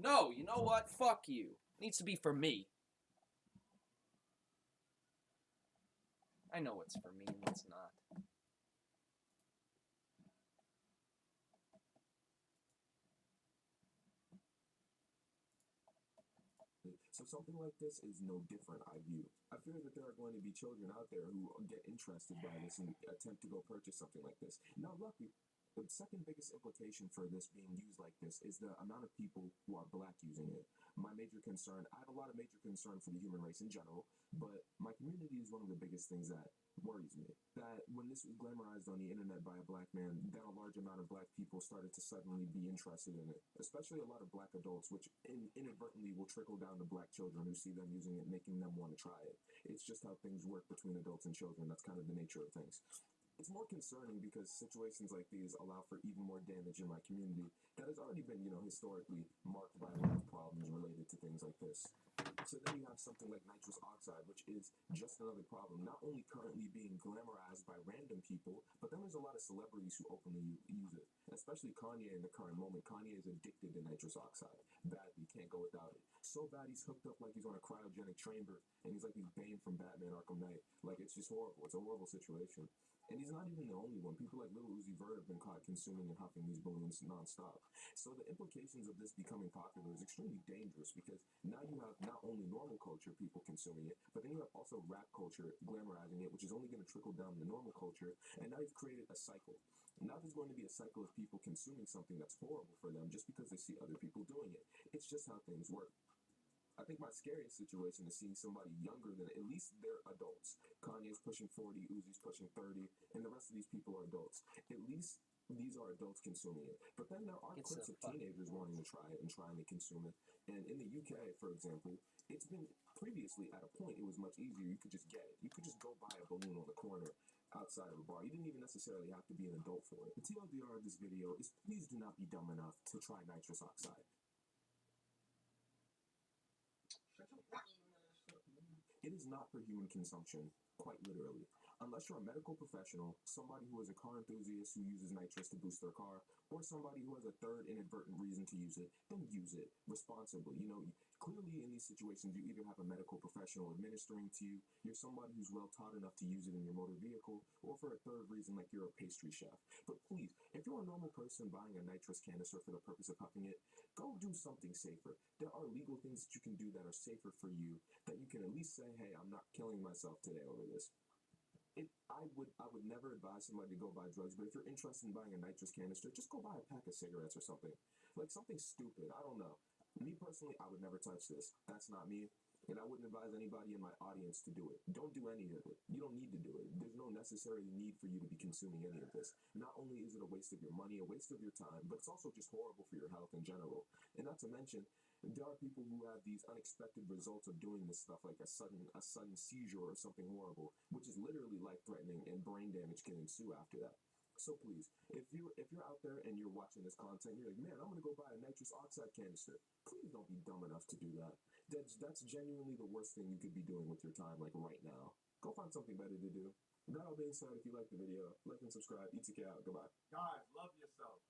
No, you know what? Fuck you. It needs to be for me. I know what's for me and what's not. So something like this is no different, I view. I fear that there are going to be children out there who get interested by this and attempt to go purchase something like this. Now, luckily, the second biggest implication for this being used like this is the amount of people who are black using it. My major concern, I have a lot of major concern for the human race in general, but my community is one of the biggest things that worries me. That when this was glamorized on the internet by a black man, that a large amount of black people started to suddenly be interested in it, especially a lot of black adults, which inadvertently will trickle down to black children who see them using it, making them want to try it. It's just how things work between adults and children. That's kind of the nature of things. It's more concerning because situations like these allow for even more damage in my community that has already been, historically marked by a lot of problems related to things like this. So then you have something like nitrous oxide, which is just another problem, not only currently being glamorized by random people, but then there's a lot of celebrities who openly use it, especially Kanye in the current moment. Kanye is addicted to nitrous oxide. Badly, can't go without it. So bad he's hooked up like he's on a cryogenic chamber, and he's like he's Bane from Batman Arkham Knight. Like, it's just horrible. It's a horrible situation. And he's not even the only one. People like Lil Uzi Vert have been caught consuming and huffing these balloons nonstop. So the implications of this becoming popular is extremely dangerous because now you have not only normal culture, people consuming it, but then you have also rap culture glamorizing it, which is only going to trickle down to normal culture. And now you've created a cycle. Now there's going to be a cycle of people consuming something that's horrible for them just because they see other people doing it. It's just how things work. I think my scariest situation is seeing somebody younger than, at least they're adults. Kanye's pushing 40, Uzi's pushing 30, and the rest of these people are adults. At least these are adults consuming it. But then there are clips of teenagers wanting to try it and trying to consume it. And in the UK, for example, it's been previously at a point it was much easier. You could just get it. You could just go buy a balloon on the corner outside of a bar. You didn't even necessarily have to be an adult for it. The TLDR of this video is please do not be dumb enough to try nitrous oxide. It is not for human consumption, quite literally. Unless you're a medical professional, somebody who is a car enthusiast who uses nitrous to boost their car, or somebody who has a third inadvertent reason to use it, then use it responsibly. Clearly in these situations, you either have a medical professional administering to you, you're somebody who's well taught enough to use it in your motor vehicle, or for a third reason, like you're a pastry chef. But please, if you're a normal person buying a nitrous canister for the purpose of huffing it, go do something safer. There are legal things that you can do that are safer for you, that you can at least say, hey, I'm not killing myself today over this. I would never advise somebody to go buy drugs, but if you're interested in buying a nitrous canister, just go buy a pack of cigarettes or something. Like something stupid, I don't know. Me personally, I would never touch this. That's not me. And I wouldn't advise anybody in my audience to do it. Don't do any of it. You don't need to do it. There's no necessary need for you to be consuming any of this. Not only is it a waste of your money, a waste of your time, but it's also just horrible for your health in general. And not to mention, there are people who have these unexpected results of doing this stuff, like a sudden seizure or something horrible, which is literally life-threatening, and brain damage can ensue after that. So please, if you're out there and you're watching this content, you're like, man, I'm gonna go buy a nitrous oxide canister. Please don't be dumb enough to do that. That's genuinely the worst thing you could be doing with your time, like right now. Go find something better to do. That all being said, if you like the video, like and subscribe. ETK out. Goodbye. Guys, love yourself.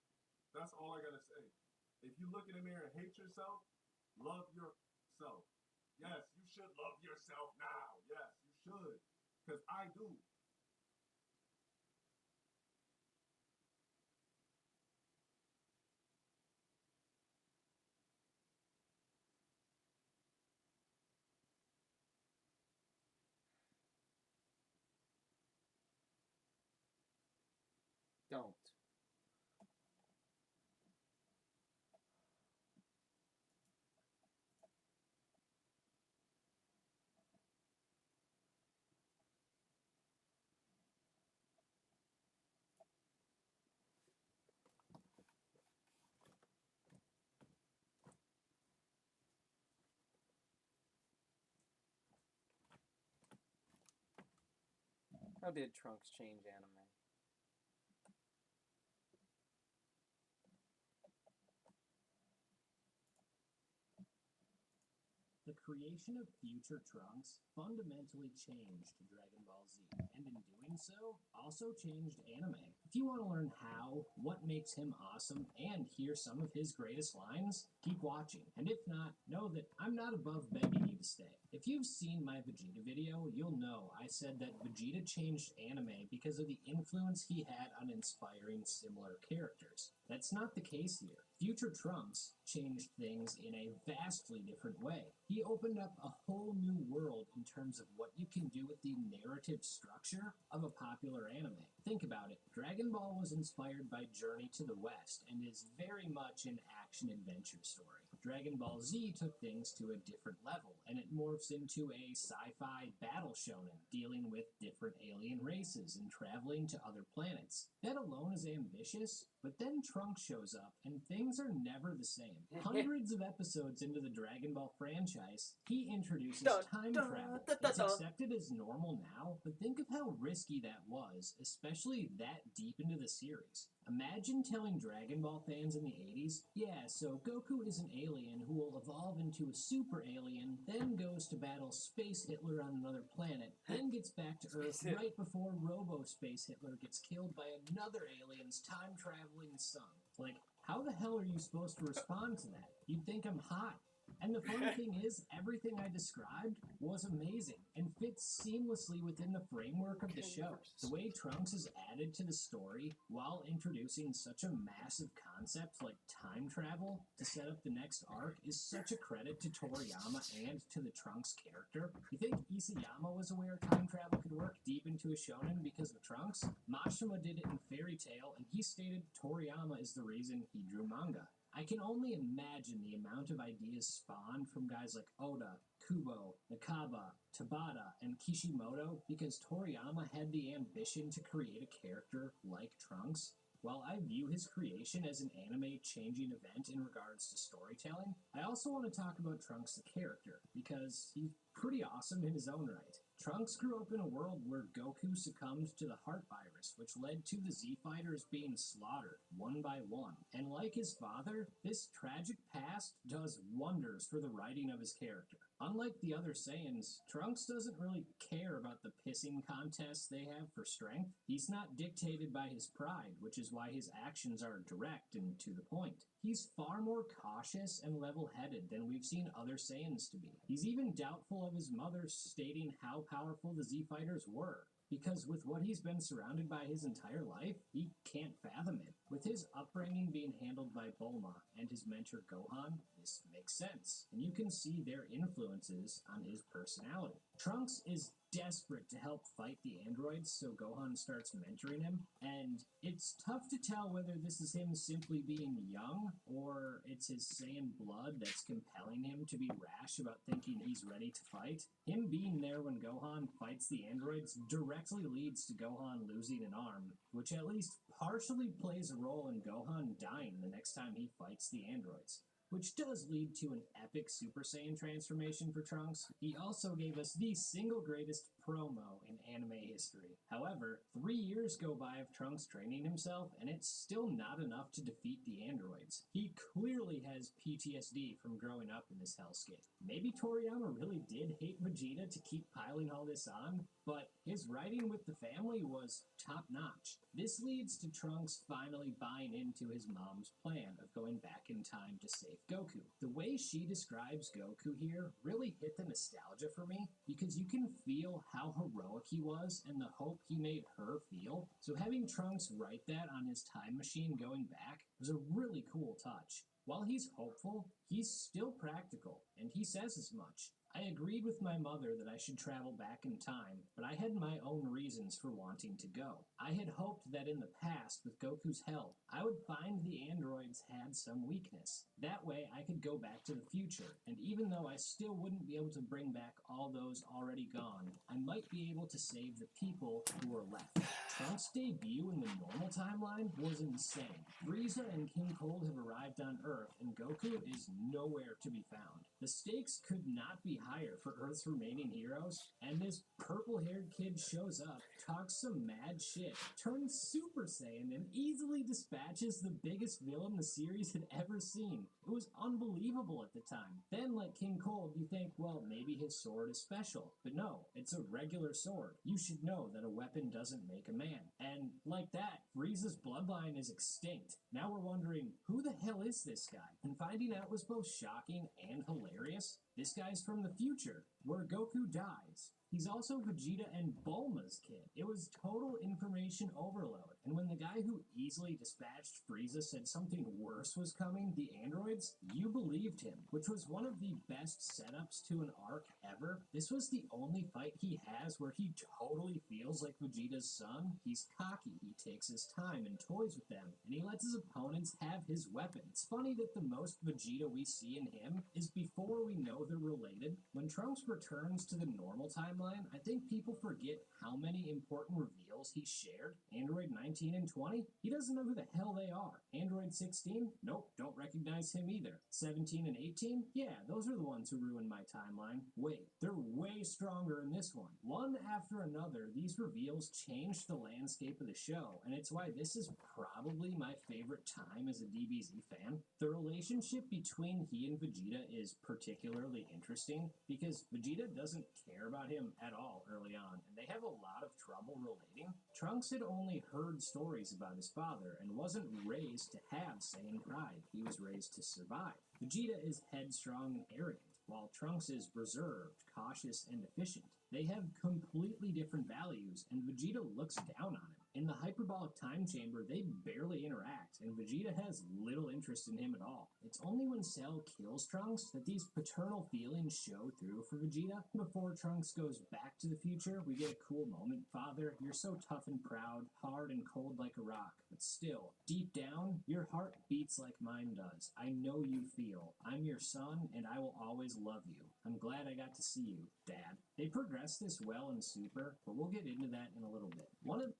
That's all I gotta say. If you look in the mirror and hate yourself, love yourself. Yes, you should love yourself now. Yes, you should. Because I do. Don't. How did Trunks change anime? The creation of future Trunks fundamentally changed Dragon Ball Z, and in doing so, also changed anime. If you want to learn how, what what makes him awesome and hear some of his greatest lines, keep watching. And if not, know that I'm not above begging you to stay. If you've seen my Vegeta video, you'll know I said that Vegeta changed anime because of the influence he had on inspiring similar characters. That's not the case here. Future Trunks changed things in a vastly different way. He opened up a whole new world in terms of what you can do with the narrative structure of a popular anime. Think about it. Dragon Ball was inspired by Journey to the West and is very much an action-adventure story. Dragon Ball Z took things to a different level, and it morphs into a sci-fi battle shonen dealing with different alien races and traveling to other planets. That alone is ambitious, but then Trunks shows up, and things are never the same. Hundreds of episodes into the Dragon Ball franchise, he introduces time travel. It's accepted as normal now, but think of how risky that was, especially that deep into the series. Imagine telling Dragon Ball fans in the 80s, yeah, so Goku is an alien who will evolve into a super alien, then goes to battle Space Hitler on another planet, then gets back to Earth right before Robo-Space Hitler gets killed by another alien's time-traveling son. Like, how the hell are you supposed to respond to that? You'd think I'm hot. And the funny thing is, everything I described was amazing and fits seamlessly within the framework of the show. The way Trunks is added to the story while introducing such a massive concept like time travel to set up the next arc is such a credit to Toriyama and to the Trunks character. You think Isayama was aware time travel could work deep into a shonen because of Trunks? Mashima did it in Fairy Tail, and he stated Toriyama is the reason he drew manga. I can only imagine the amount of ideas spawned from guys like Oda, Kubo, Nakaba, Tabata, and Kishimoto because Toriyama had the ambition to create a character like Trunks. While I view his creation as an anime-changing event in regards to storytelling, I also want to talk about Trunks the character, because he's pretty awesome in his own right. Trunks grew up in a world where Goku succumbed to the heart virus, which led to the Z-Fighters being slaughtered, one by one. And like his father, this tragic past does wonders for the writing of his character. Unlike the other Saiyans, Trunks doesn't really care about the pissing contests they have for strength. He's not dictated by his pride, which is why his actions are direct and to the point. He's far more cautious and level-headed than we've seen other Saiyans to be. He's even doubtful of his mother stating how powerful the Z-Fighters were, because with what he's been surrounded by his entire life, he can't fathom it. With his upbringing being handled by Bulma and his mentor Gohan, this makes sense, and you can see their influences on his personality. Trunks is desperate to help fight the androids, so Gohan starts mentoring him, and it's tough to tell whether this is him simply being young, or it's his Saiyan blood that's compelling him to be rash about thinking he's ready to fight. Him being there when Gohan fights the androids directly leads to Gohan losing an arm, which at least partially plays a role in Gohan dying the next time he fights the androids, which does lead to an epic Super Saiyan transformation for Trunks. He also gave us the single greatest promo in anime history. However, 3 years go by of Trunks training himself, and it's still not enough to defeat the androids. He clearly has PTSD from growing up in this hellscape. Maybe Toriyama really did hate Vegeta to keep piling all this on, but his writing with the family was top-notch. This leads to Trunks finally buying into his mom's plan of going back in time to save Goku. The way she describes Goku here really hit the nostalgia for me, because you can feel how heroic he was and the hope he made her feel. So having Trunks write that on his time machine going back was a really cool touch. While he's hopeful, he's still practical, and he says as much. I agreed with my mother that I should travel back in time, but I had my own reasons for wanting to go. I had hoped that in the past, with Goku's help, I would find the androids had some weakness. That way, I could go back to the future, and even though I still wouldn't be able to bring back all those already gone, I might be able to save the people who are left. Trunks' debut in the normal timeline was insane. Frieza and King Cold have arrived on Earth, and Goku is nowhere to be found. The stakes could not be higher for Earth's remaining heroes, and this purple-haired kid shows up, talks some mad shit, turns Super Saiyan, and easily dispatches the biggest villain the series had ever seen. It was unbelievable at the time. Then, like King Cold, you think, well, maybe his sword is special. But no, it's a regular sword. You should know that a weapon doesn't make a man. And like that, Frieza's bloodline is extinct. Now we're wondering, who the hell is this guy? And finding out was both shocking and hilarious. This guy's from the future, where Goku dies. He's also Vegeta and Bulma's kid. It was total information overload. And when the guy who easily dispatched Frieza said something worse was coming, the androids, you believed him, which was one of the best setups to an arc ever. This was the only fight he has where he totally feels like Vegeta's son. He's cocky, he takes his time and toys with them, and he lets his opponents have his weapon. It's funny that the most Vegeta we see in him is before we know they're related. When Trunks returns to the normal timeline, I think people forget how many important reveals he shared. Android 19 and 20? He doesn't know who the hell they are. Android 16? Nope, don't recognize him either. 17 and 18? Yeah, those are the ones who ruined my timeline. Wait, they're way stronger in this one. One after another, these reveals changed the landscape of the show, and it's why this is probably my favorite time as a DBZ fan. The relationship between he and Vegeta is particularly interesting because Vegeta doesn't care about him at all early on, and they have a lot of trouble relating. Trunks had only heard stories about his father and wasn't raised to have Saiyan pride. He was raised to survive. Vegeta is headstrong and arrogant, while Trunks is reserved, cautious, and efficient. They have completely different values, and Vegeta looks down on him. In the hyperbolic time chamber, they barely interact, and Vegeta has little interest in him at all. It's only when Cell kills Trunks that these paternal feelings show through for Vegeta. Before Trunks goes back to the future, we get a cool moment. Father, you're so tough and proud, hard and cold like a rock, but still, deep down, your heart beats like mine does. I know you feel. I'm your son, and I will always love you. I'm glad I got to see you, Dad. They progress this well in Super, but we'll get into that in a little bit. One of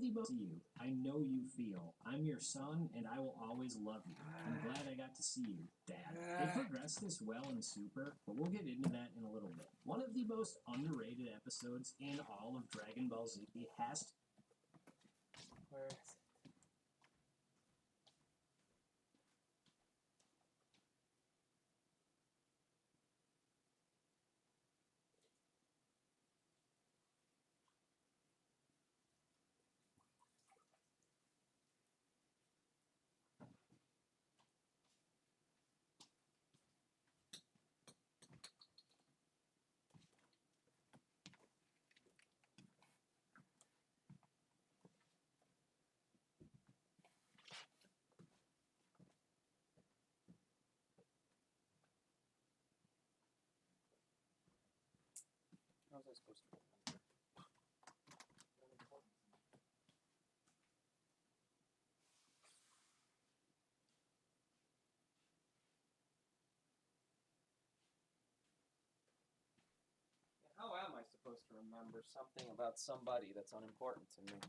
the most you. I know you feel. I'm your son, and I will always love you. I'm glad I got to see you, Dad. They progress this well in Super, but we'll get into that in a little bit. One of the most underrated episodes in all of Dragon Ball Z has to... Where is it? How was I supposed to remember? How am I supposed to remember something about somebody that's unimportant to me?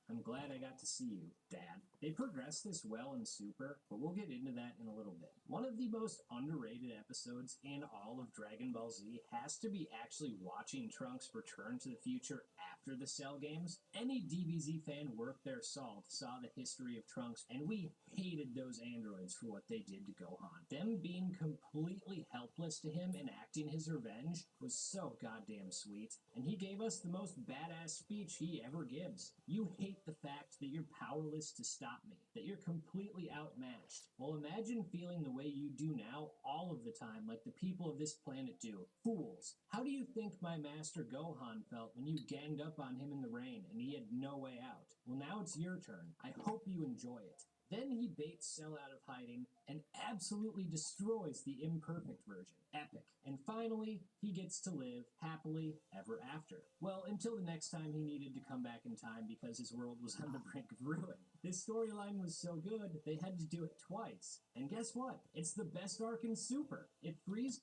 I'm glad I got to see you, Dad. They progress this well in Super, but we'll get into that in a little bit. One of the most underrated episodes in all of Dragon Ball Z has to be actually watching Trunks return to the future after the Cell games. Any DBZ fan worth their salt saw the history of Trunks, and we hated those androids for what they did to Gohan. Them being completely helpless to him and acting his revenge was so goddamn sweet, and he gave us the most badass speech he ever gives. You hate the fact that you're powerless to stop me, that you're completely outmatched. Well, imagine feeling the way you do now all of the time, like the people of this planet do. Fools. How do you think my master Gohan felt when you ganged up on him in the rain and he had no way out? Well, now it's your turn. I hope you enjoy it. Then he baits Cell out of hiding and absolutely destroys the imperfect version. Epic. And finally, he gets to live happily ever after. Well, until the next time he needed to come back in time because his world was on the brink of ruin. This storyline was so good, they had to do it twice. And guess what? It's the best arc in Super. It frees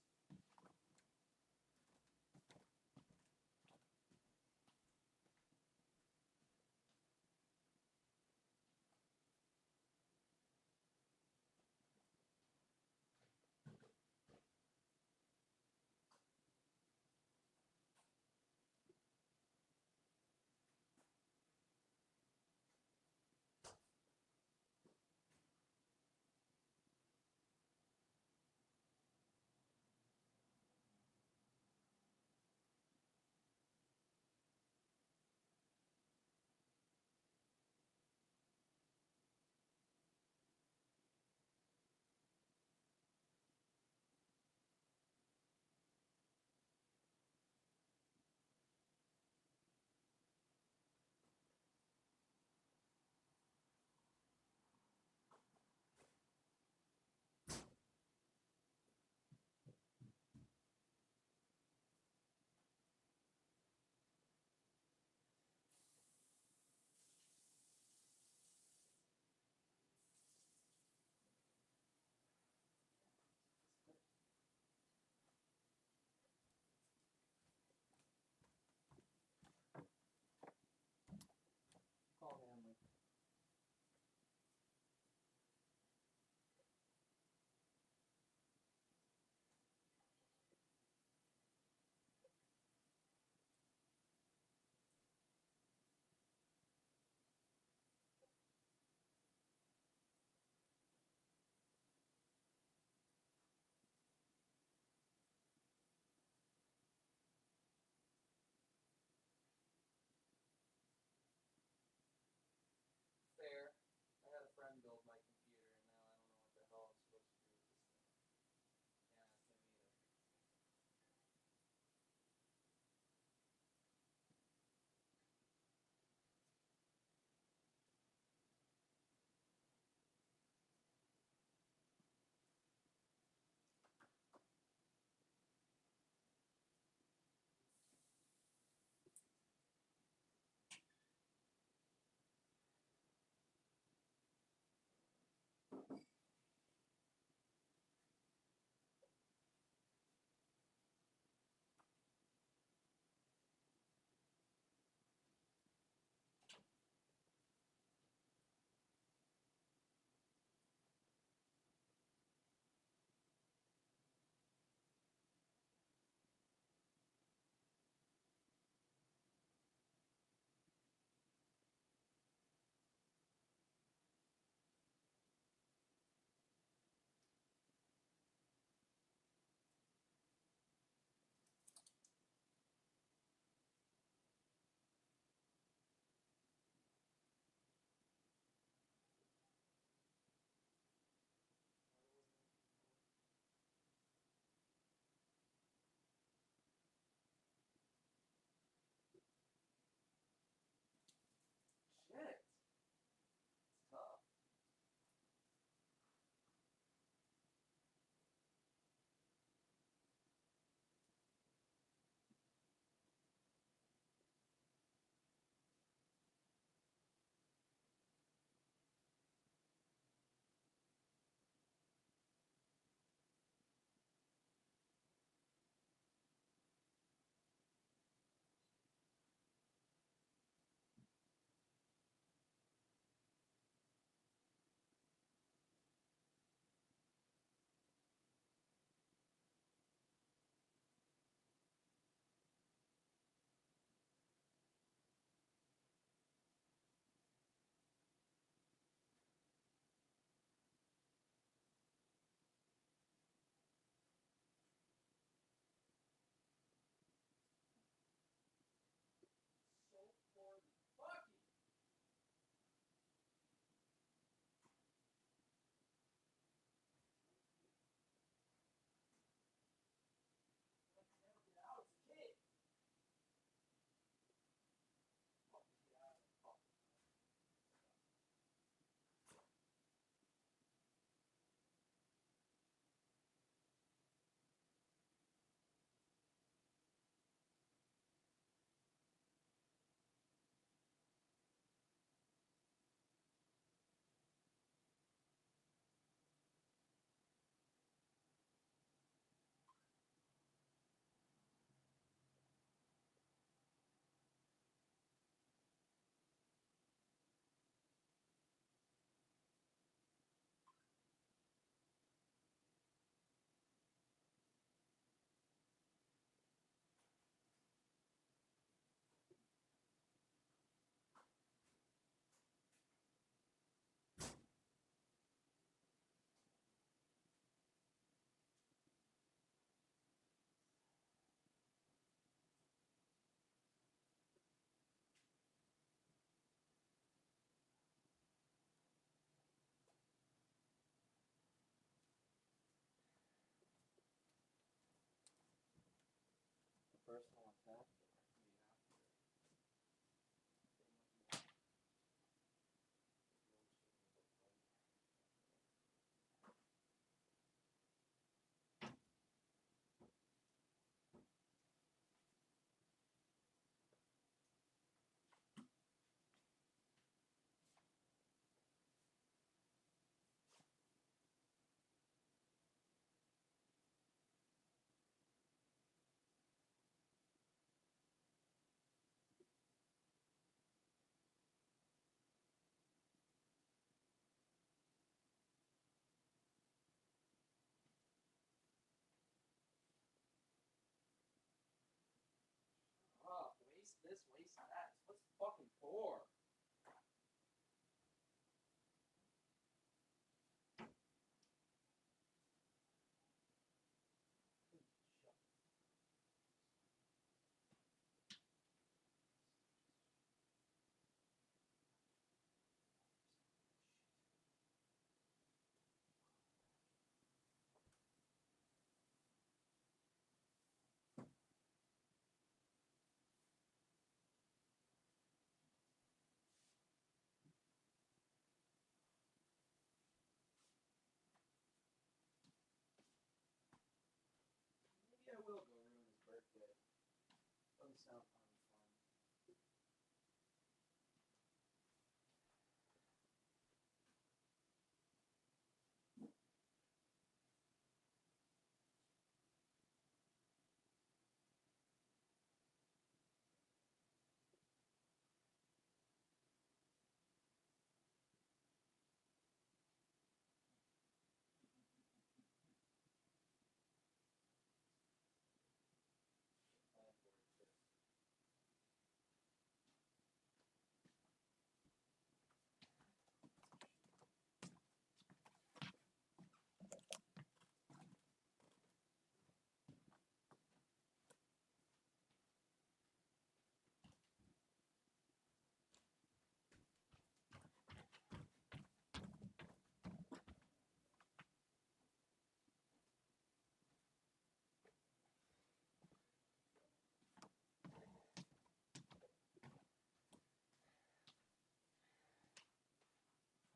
sound unfun.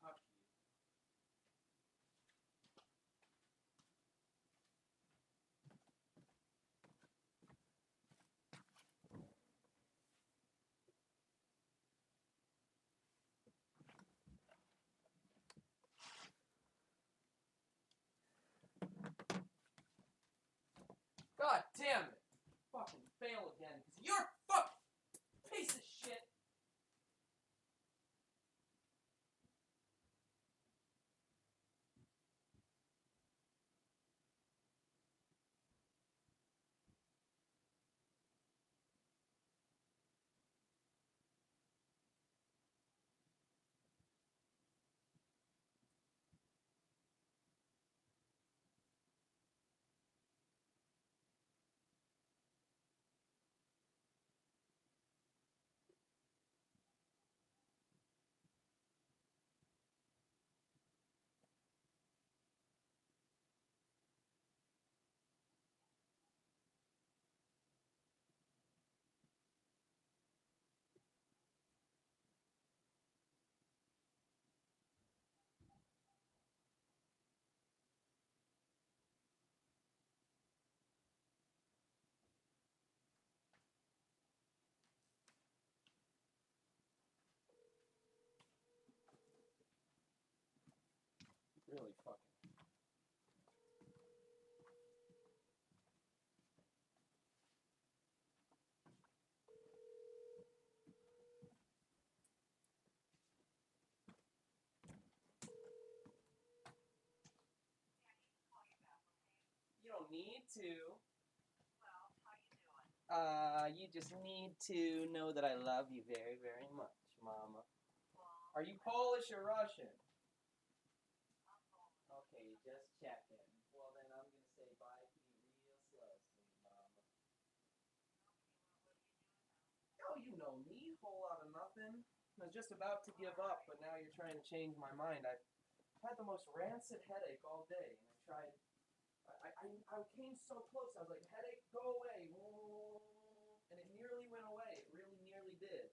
Fuck you. God damn it! Fucking fail again, because you're a fucking piece of shit! Really fucking. You don't need to. You just need to know that I love you very, very much, Mama. Are you Polish or Russian? Okay, just checking. Well, then I'm gonna say bye to you real slow, sweet Mama. Oh, you know me, whole lot of nothing. I was just about to give up, but now you're trying to change my mind. I've had the most rancid headache all day, and I tried. I came so close. I was like, headache, go away. And it nearly went away. It really nearly did.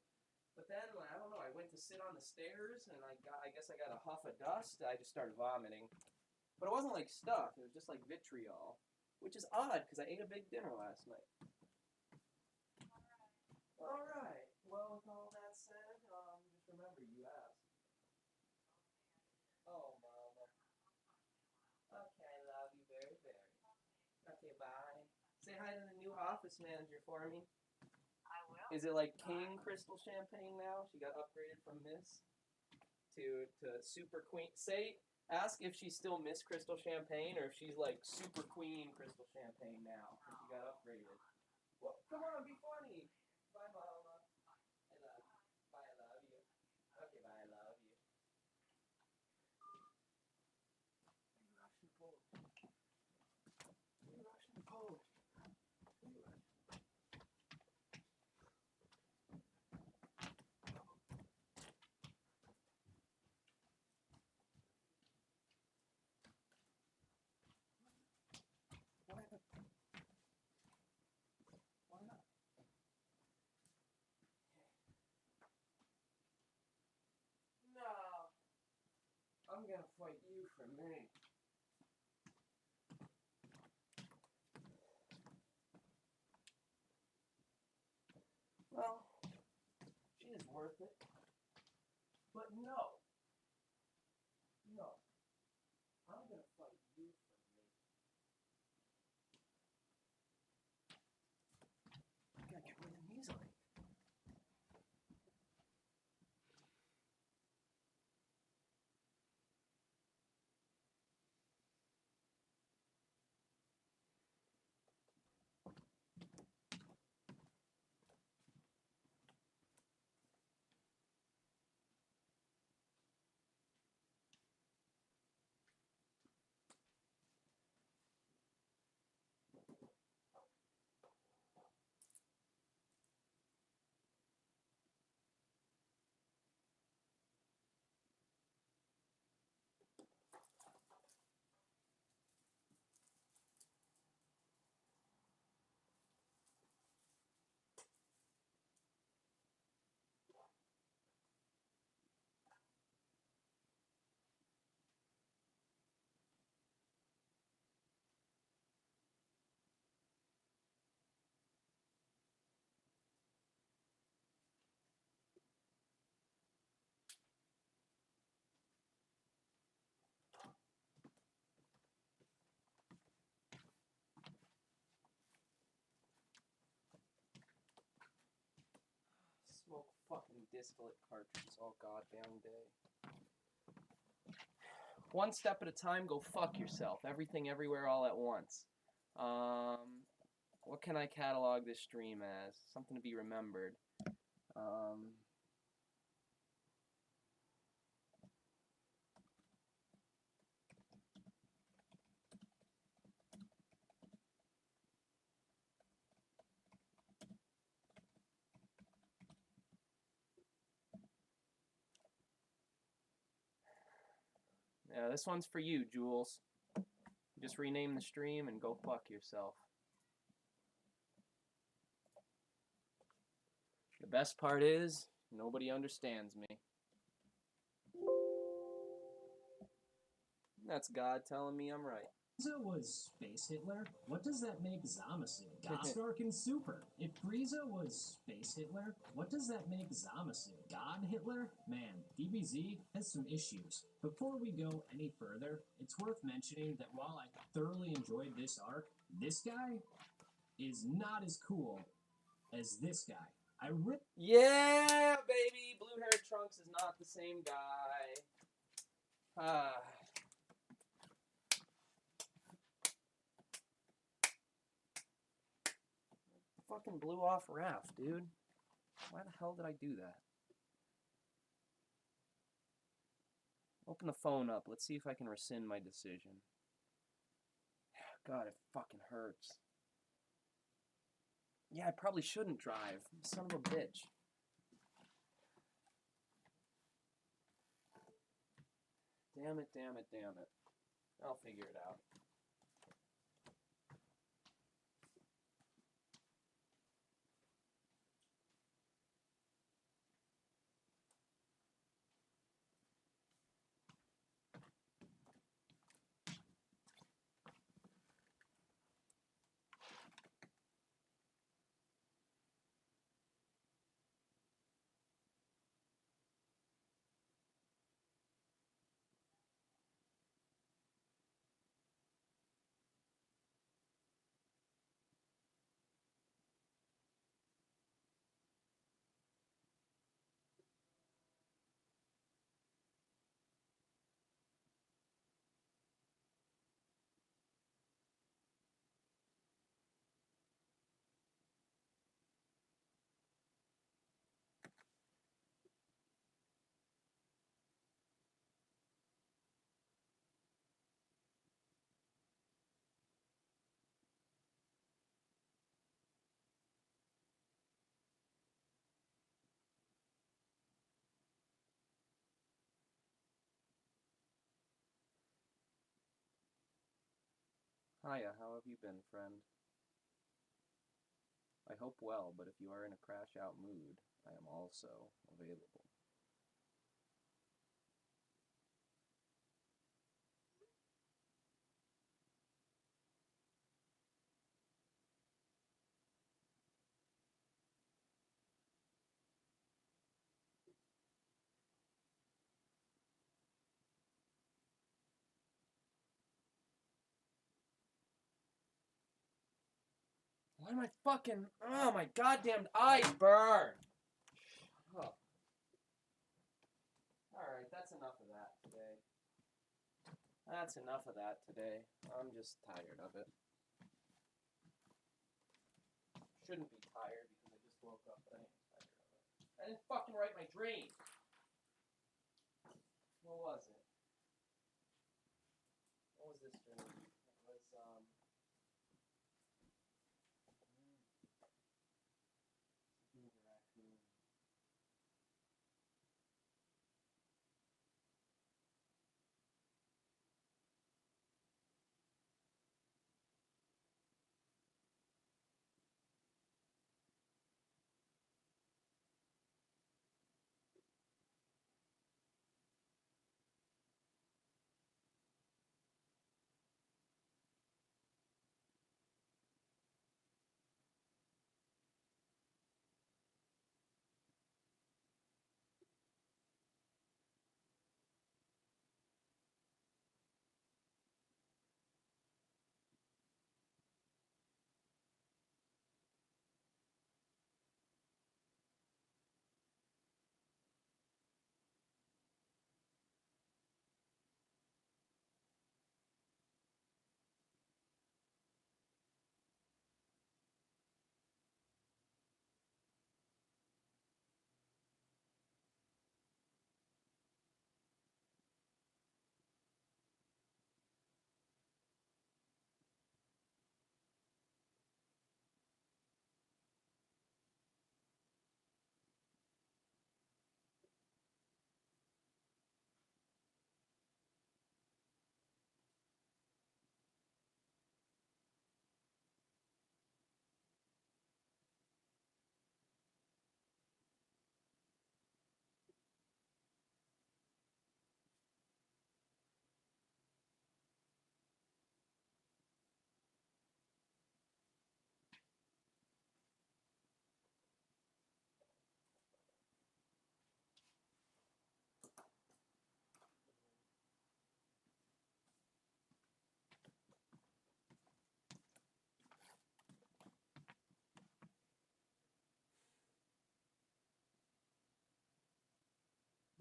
But then, I don't know, I went to sit on the stairs, and I guess I got a huff of dust. I just started vomiting. But it wasn't like stuff. It was just like vitriol. Which is odd, because I ate a big dinner last night. Alright. Well, with all that said, just remember, you asked. Oh, Mama. Okay, I love you very, very. Okay, bye. Say hi to the new office manager for me. I will. Is it like King Crystal Champagne now? She got upgraded from Miss to Super Queen. Ask if she's still Miss Crystal Champagne or if she's like Super Queen Crystal Champagne now. If she got upgraded. Well, come on, be funny. Bye, Mama. I love you. Bye, I love you. Okay, bye, I love you. You Russian Polish. You Russian Polish. You Russian. Why not? Why not? No. I'm gonna fight you for me. Well, she is worth it. But no. No. I'm gonna fight you for me. I gotta get rid of them easily. Smoke fucking distillate cartridges all goddamn day. One step at a time, go fuck yourself. Everything, everywhere, all at once. What can I catalog this stream as? Something to be remembered. Yeah, this one's for you, Jules. Just rename the stream and go fuck yourself. The best part is, nobody understands me. That's God telling me I'm right. Frieza was Space Hitler, what does that make Zamasu? Gostark and Super. If Frieza was Space Hitler, what does that make Zamasu? God Hitler? Man, DBZ has some issues. Before we go any further, it's worth mentioning that while I thoroughly enjoyed this arc, this guy is not as cool as this guy. Yeah, baby! Blue-haired Trunks is not the same guy. Fucking blew off Raph, dude. Why the hell did I do that? Open the phone up. Let's see if I can rescind my decision. God, it fucking hurts. Yeah, I probably shouldn't drive. Son of a bitch. Damn it, damn it, damn it. I'll figure it out. Hiya, how have you been, friend? I hope well, but if you are in a crash out mood, I am also available. Why am I fucking... Oh, my goddamn eyes burn! Oh. Alright, that's enough of that today. That's enough of that today. I'm just tired of it. Shouldn't be tired because I just woke up, but I am tired of it. I didn't fucking write my dream! What was it? What was this dream? It was, raccoon.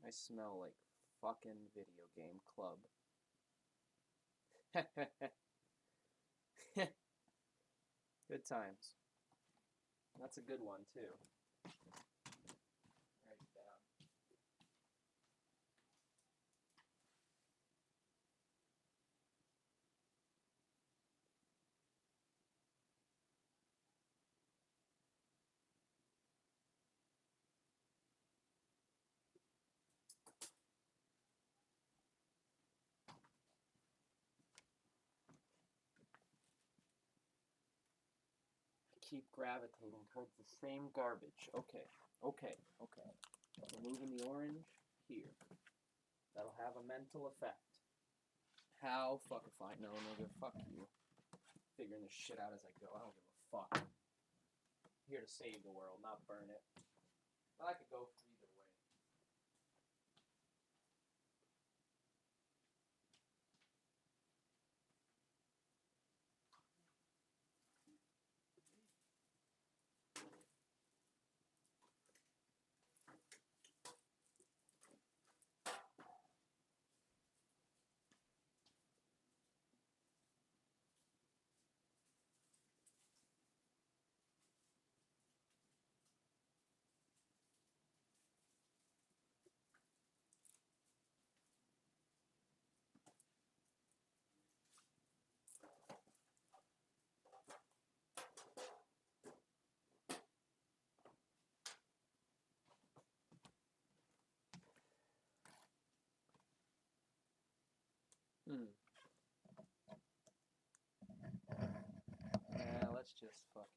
I smell like fucking video game club. Good times. That's a good one, too. Write it down. Keep gravitating towards the same garbage. Okay. Removing the orange here. That'll have a mental effect. How? Fuck if I know, nigga. Fuck you. Figuring this shit out as I go. I don't give a fuck. I'm here to save the world, not burn it. I could go either way. Yeah, let's just fucking...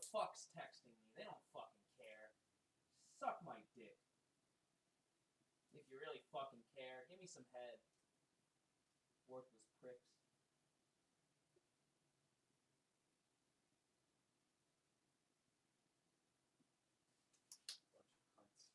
fuck's texting me? They don't fucking care. Suck my dick. If you really fucking care, give me some head. Worthless pricks. Bunch of cunts.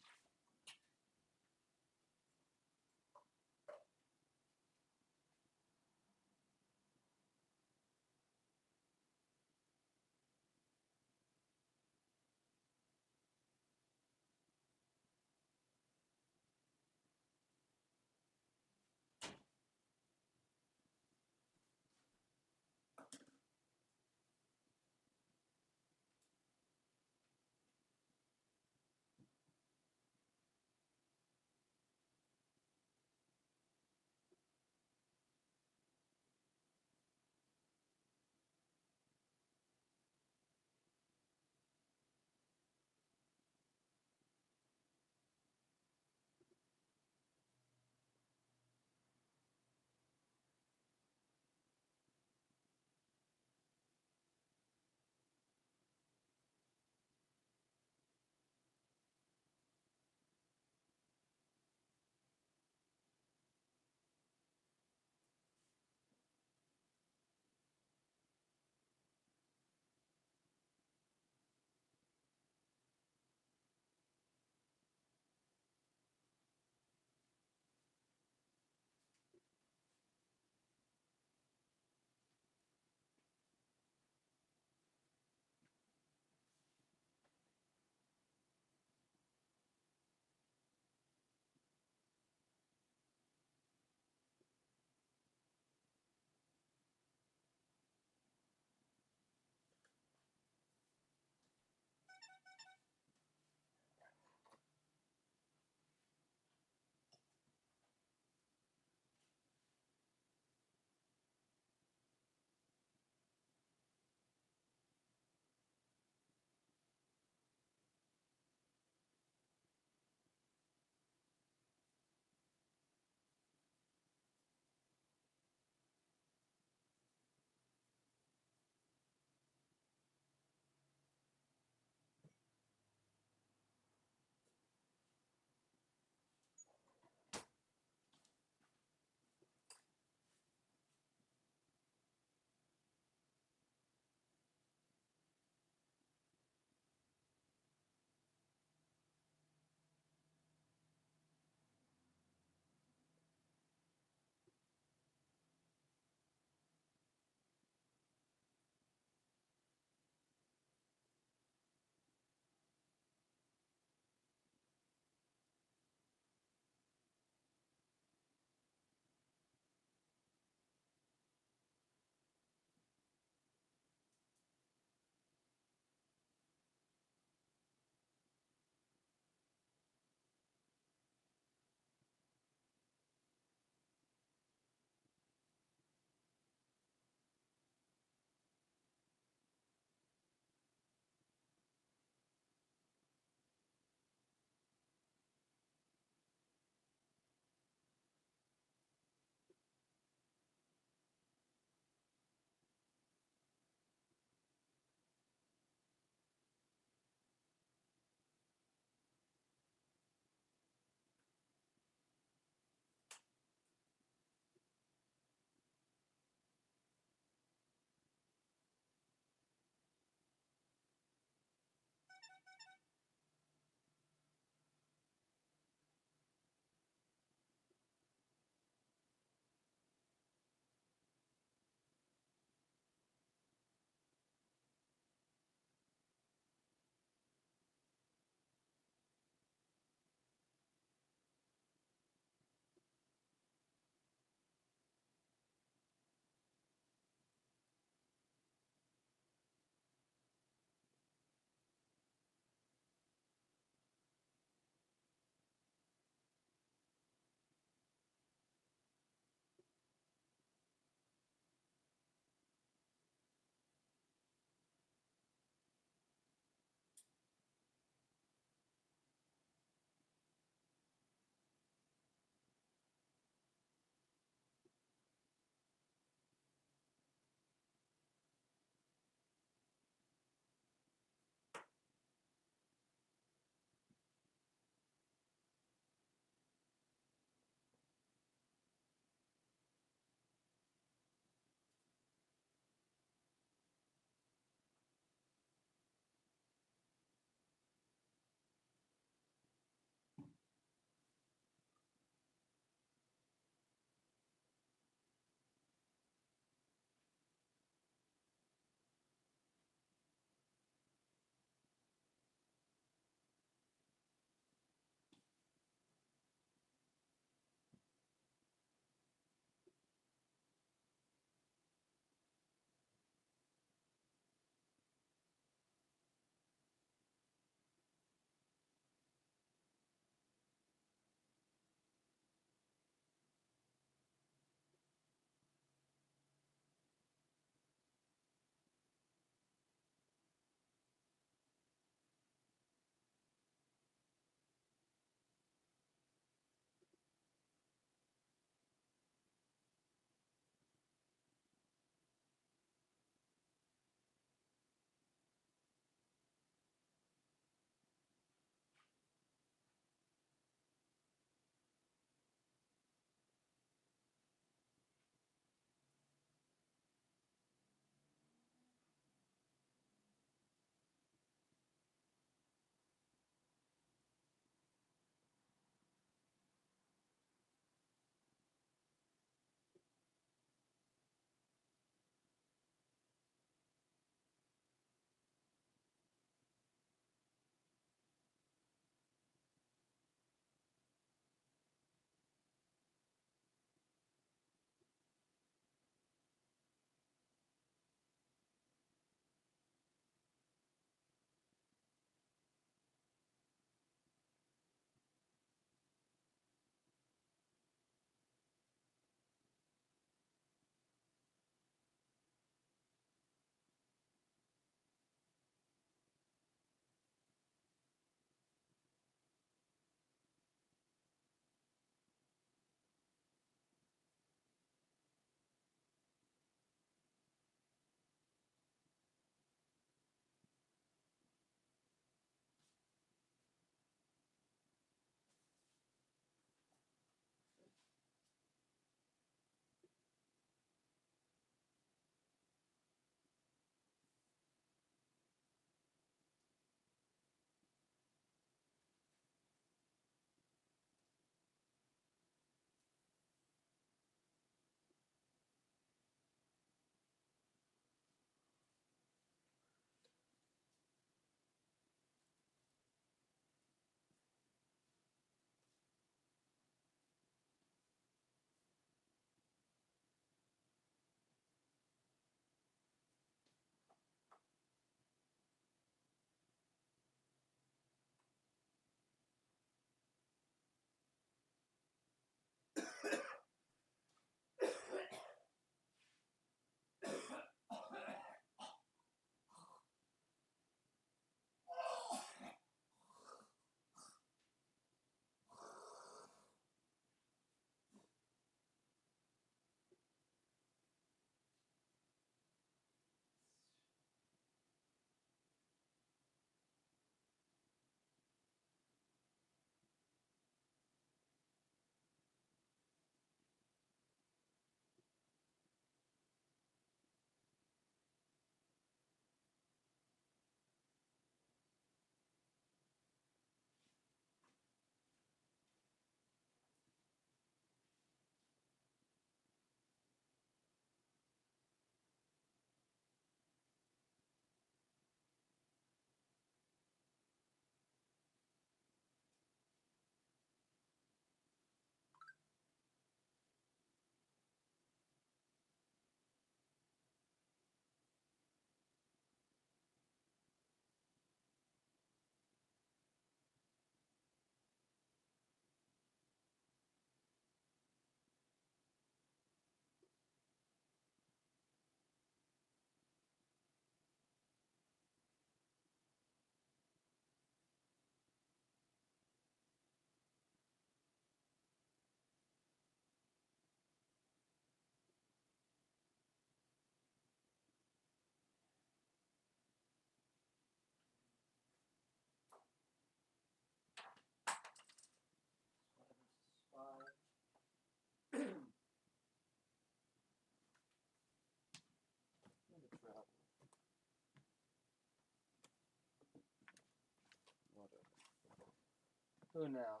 Who now?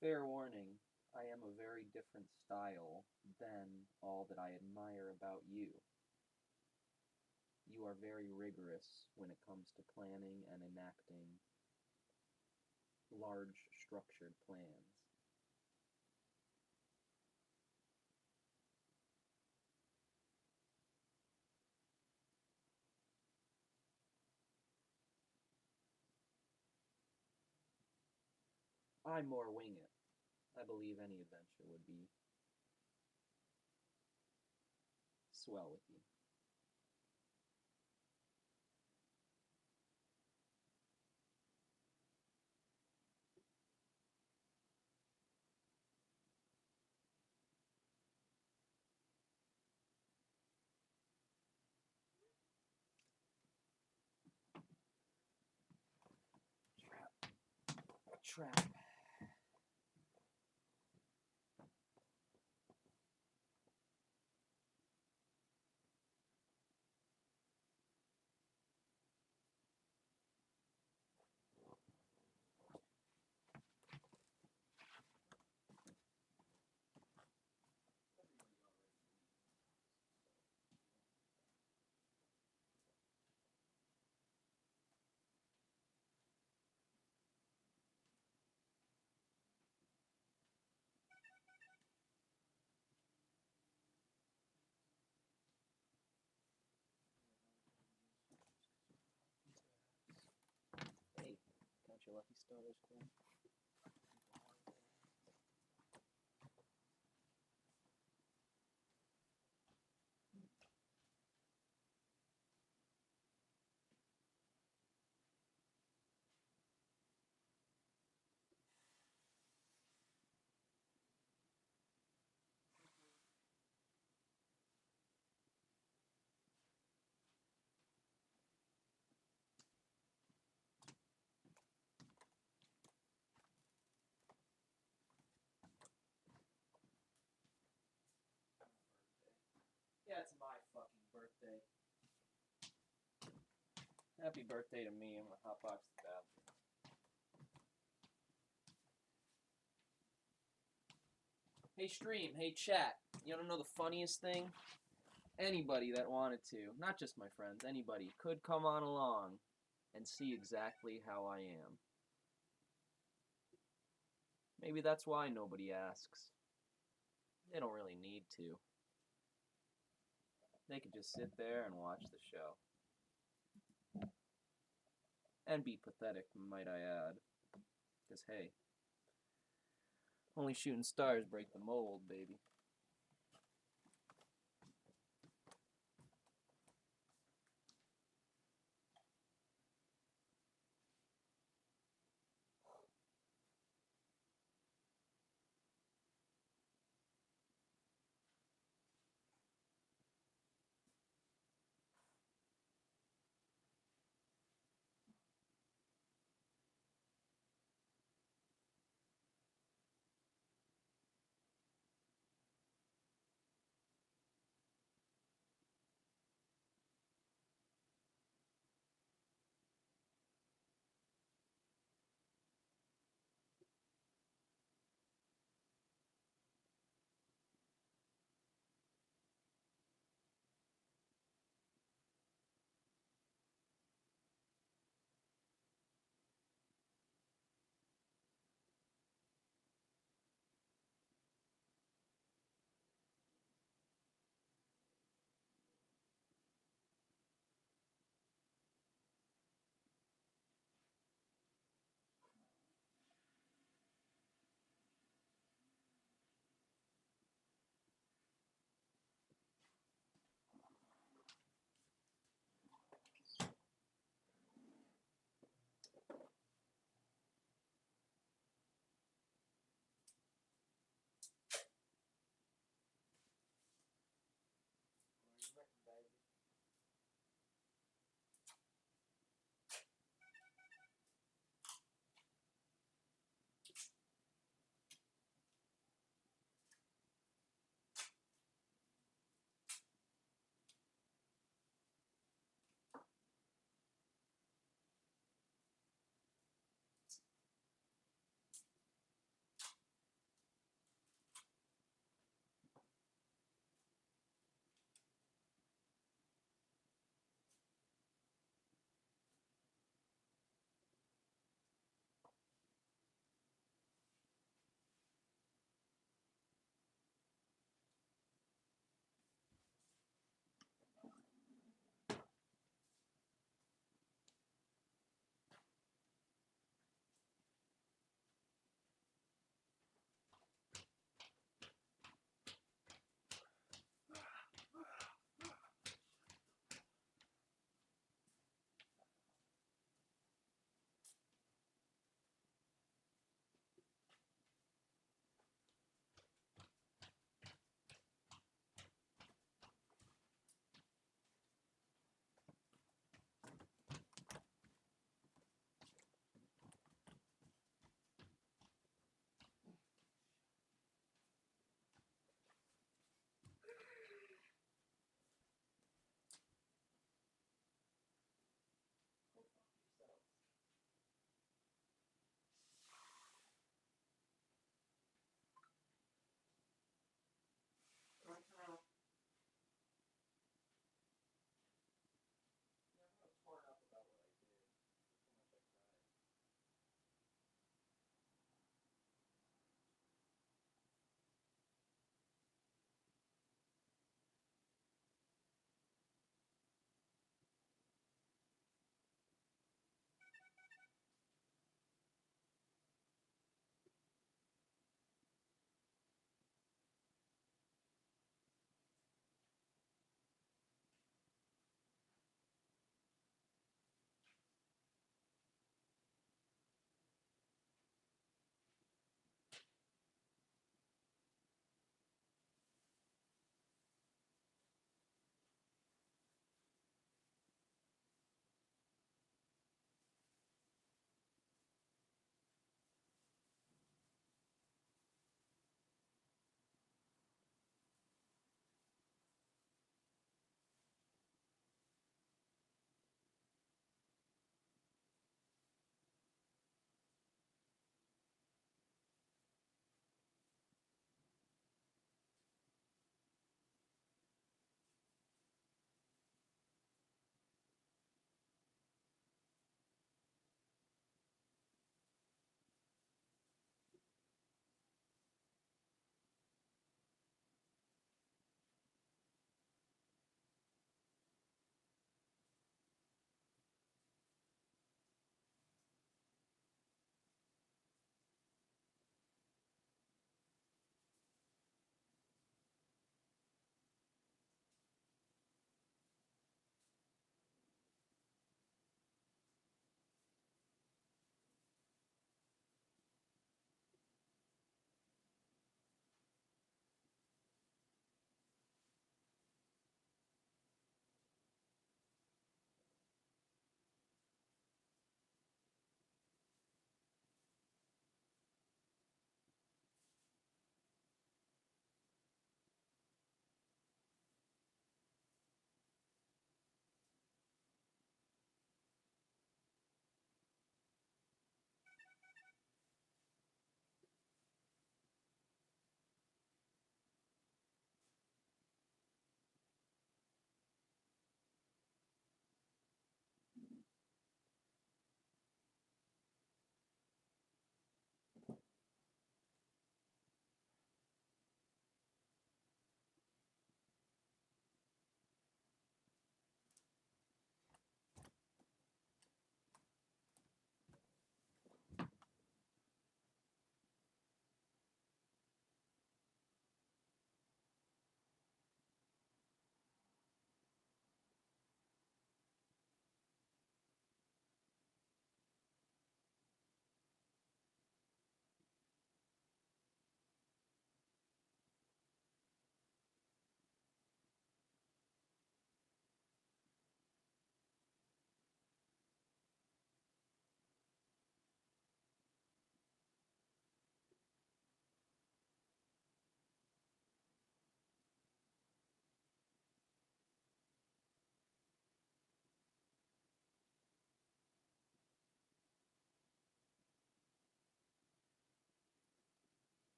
Fair warning, I am a very different style than all that I admire about you. You are very rigorous when it comes to planning and enacting large structured plans. I more wing it. I believe any adventure would be swell with you. Trap. Hey, count your lucky stars, Quinn. Yeah, it's my fucking birthday. Happy birthday to me. I'm gonna hotbox the bathroom. Hey stream, hey chat. You wanna know the funniest thing? Anybody that wanted to, not just my friends, anybody, could come on along and see exactly how I am. Maybe that's why nobody asks. They don't really need to. They could just sit there and watch the show. And be pathetic, might I add. Because, hey, only shooting stars break the mold, baby.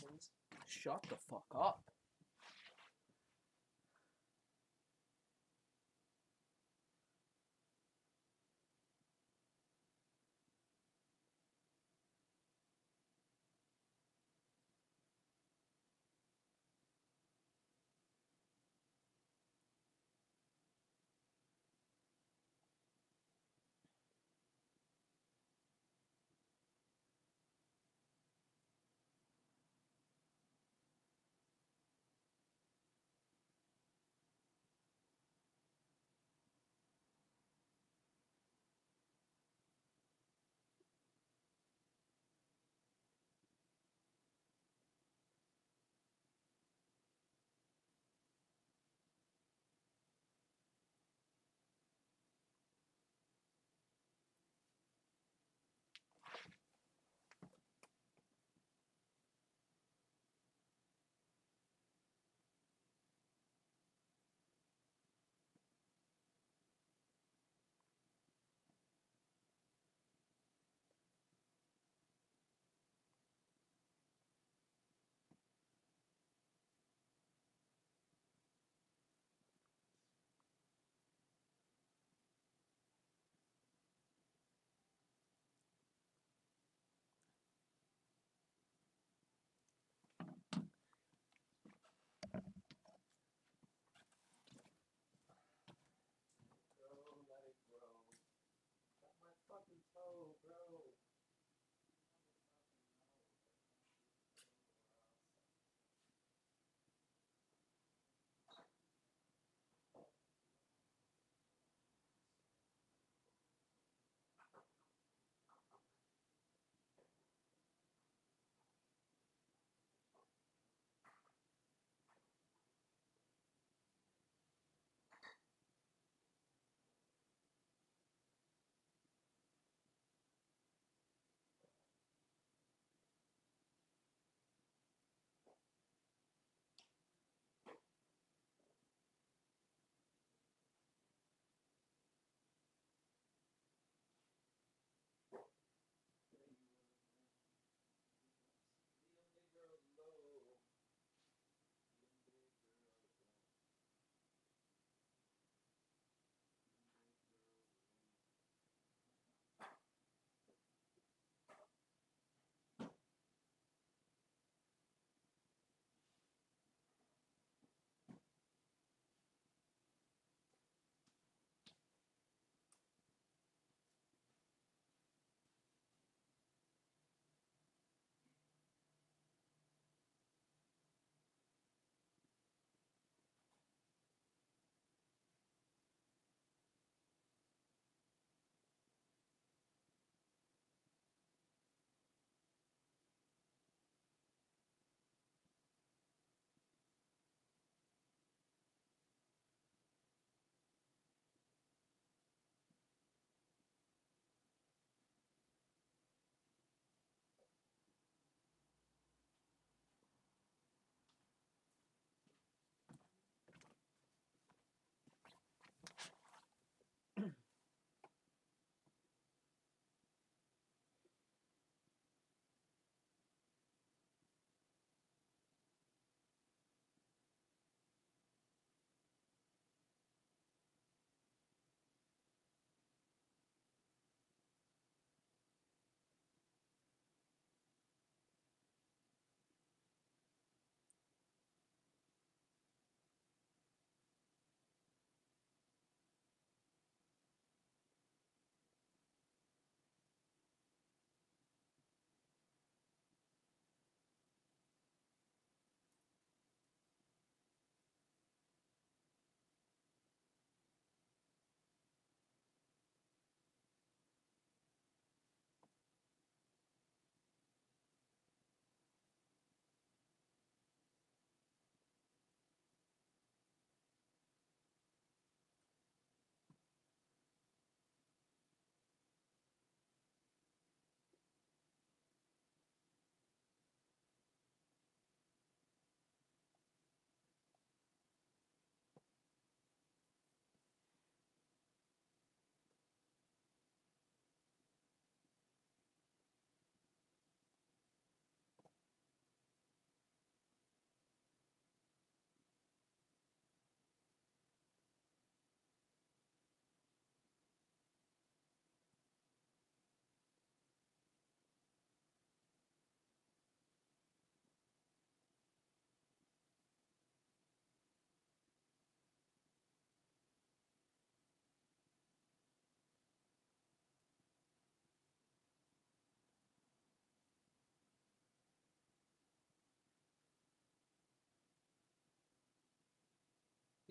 notifications. Shut the fuck up.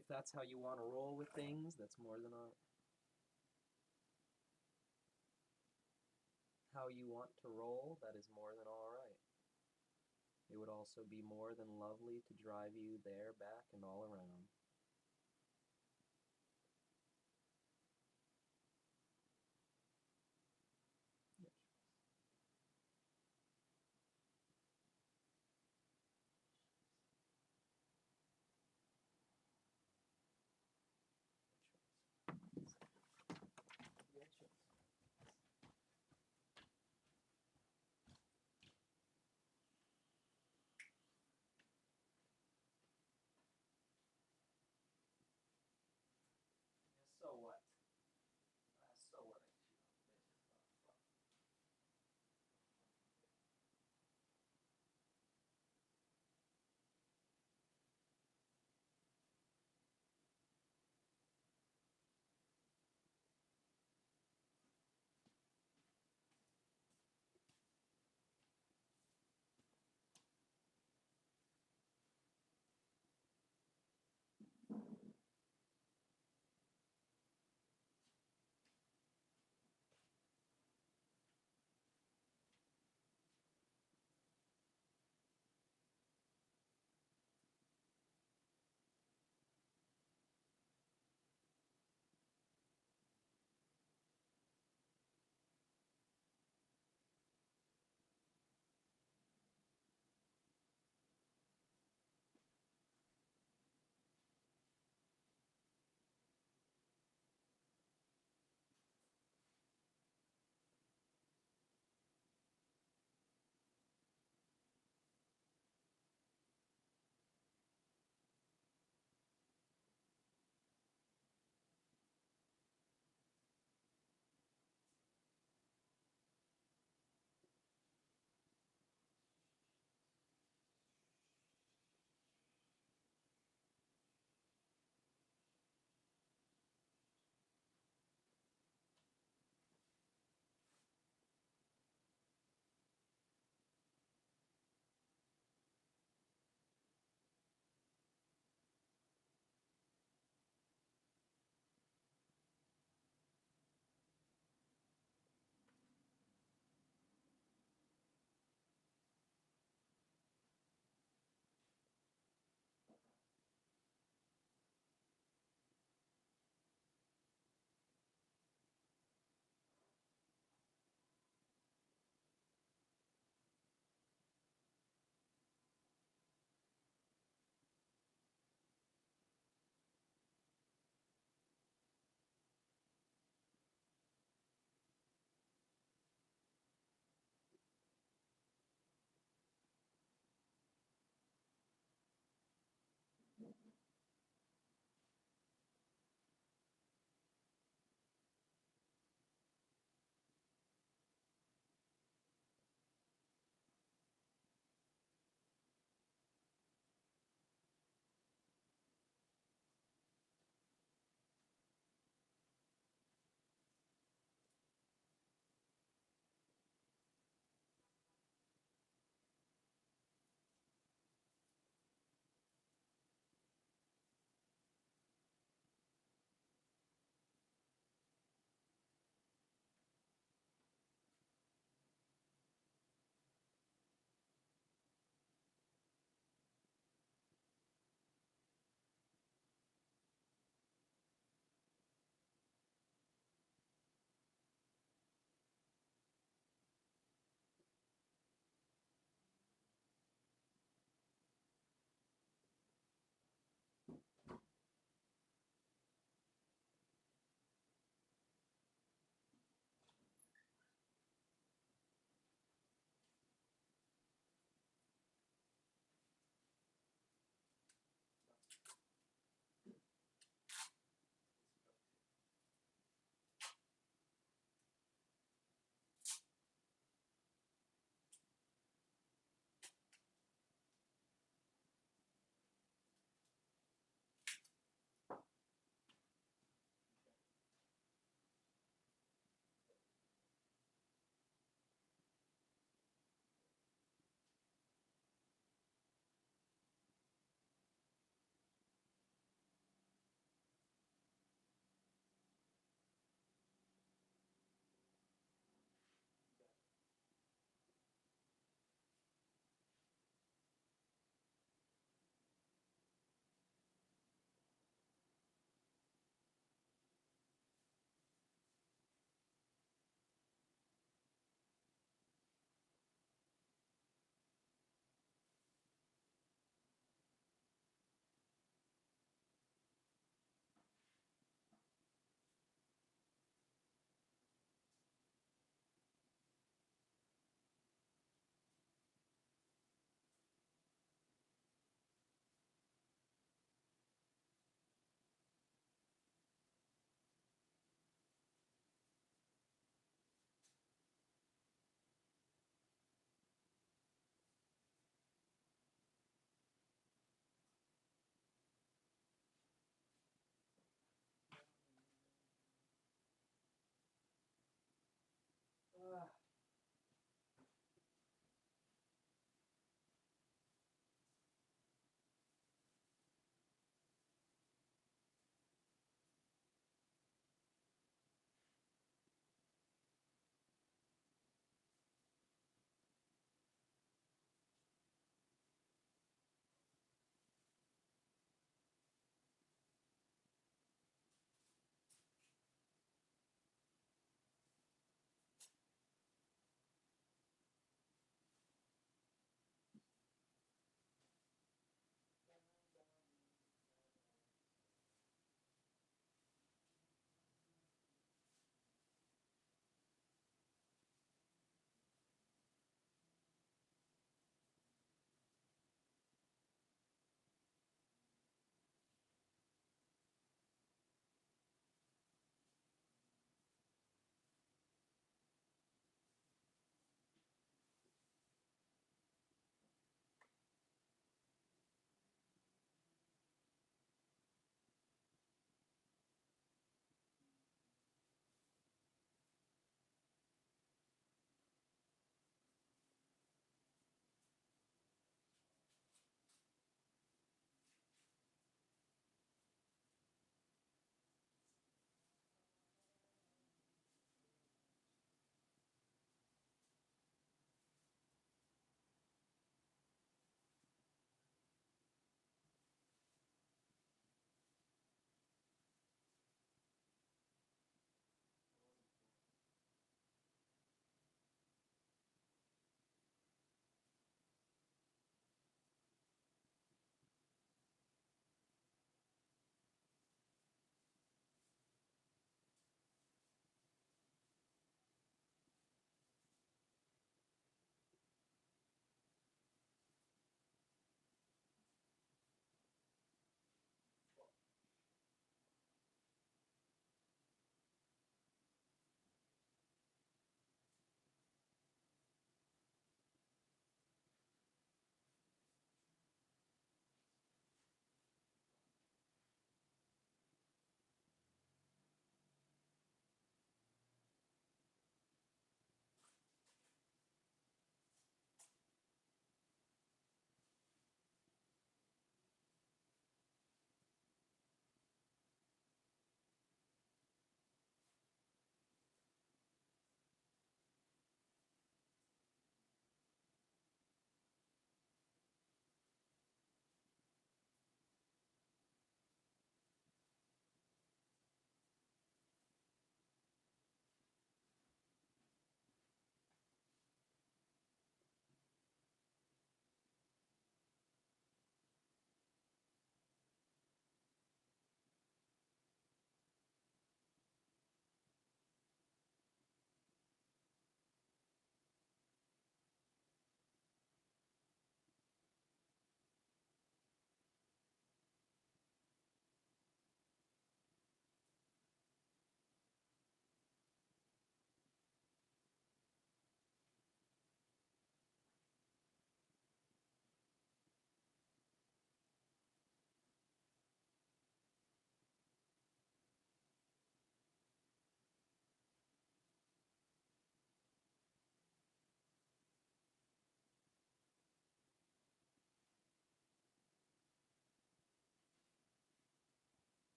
if that's how you want to roll with things, that's more than how you want to roll, that is more than all right. It would also be more than lovely to drive you there, back, and all around.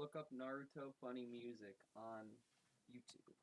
look up Naruto funny music on YouTube.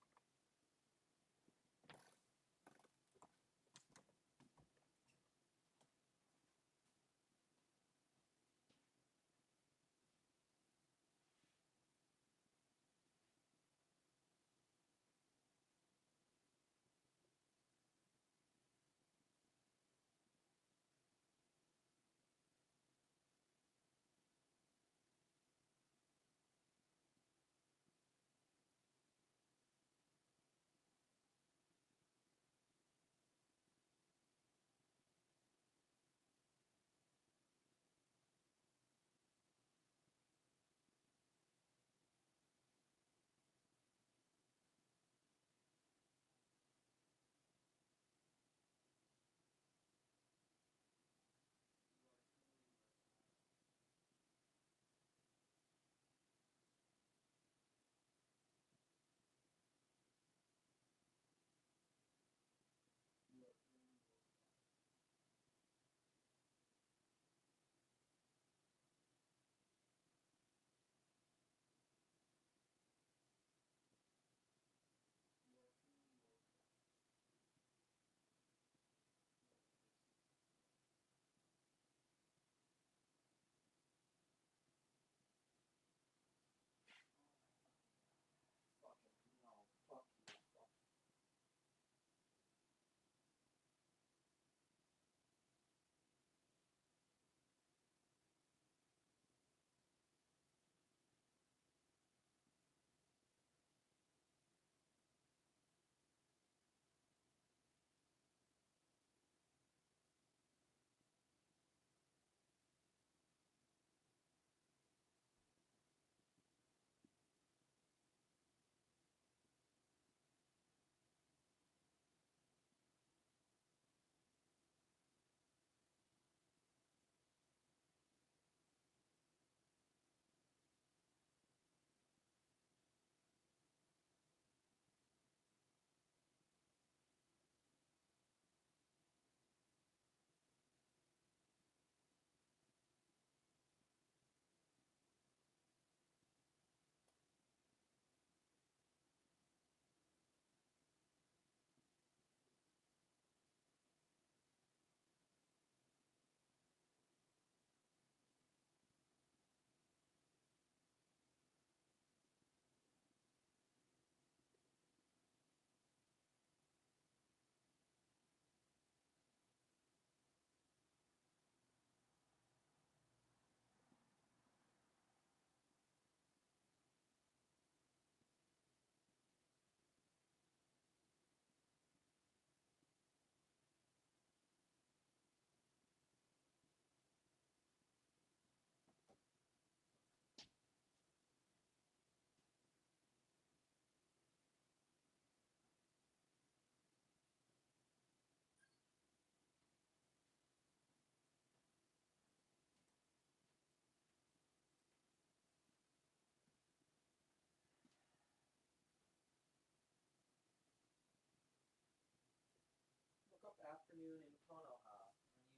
Look up Afternoon in Konoha on YouTube.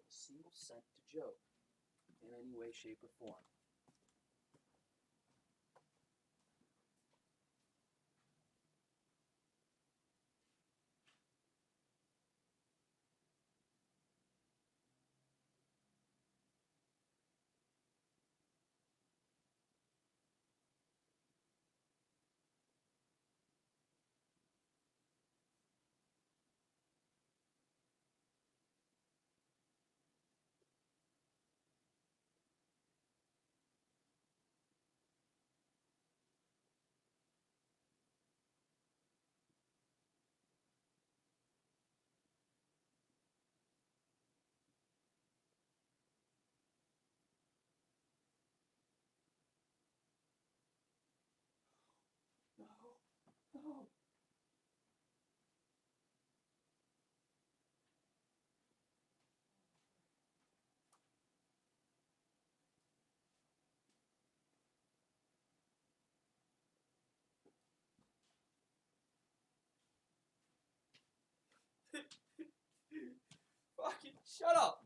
a single cent to Joe in any way, shape, or form. No, no. Fucking shut up!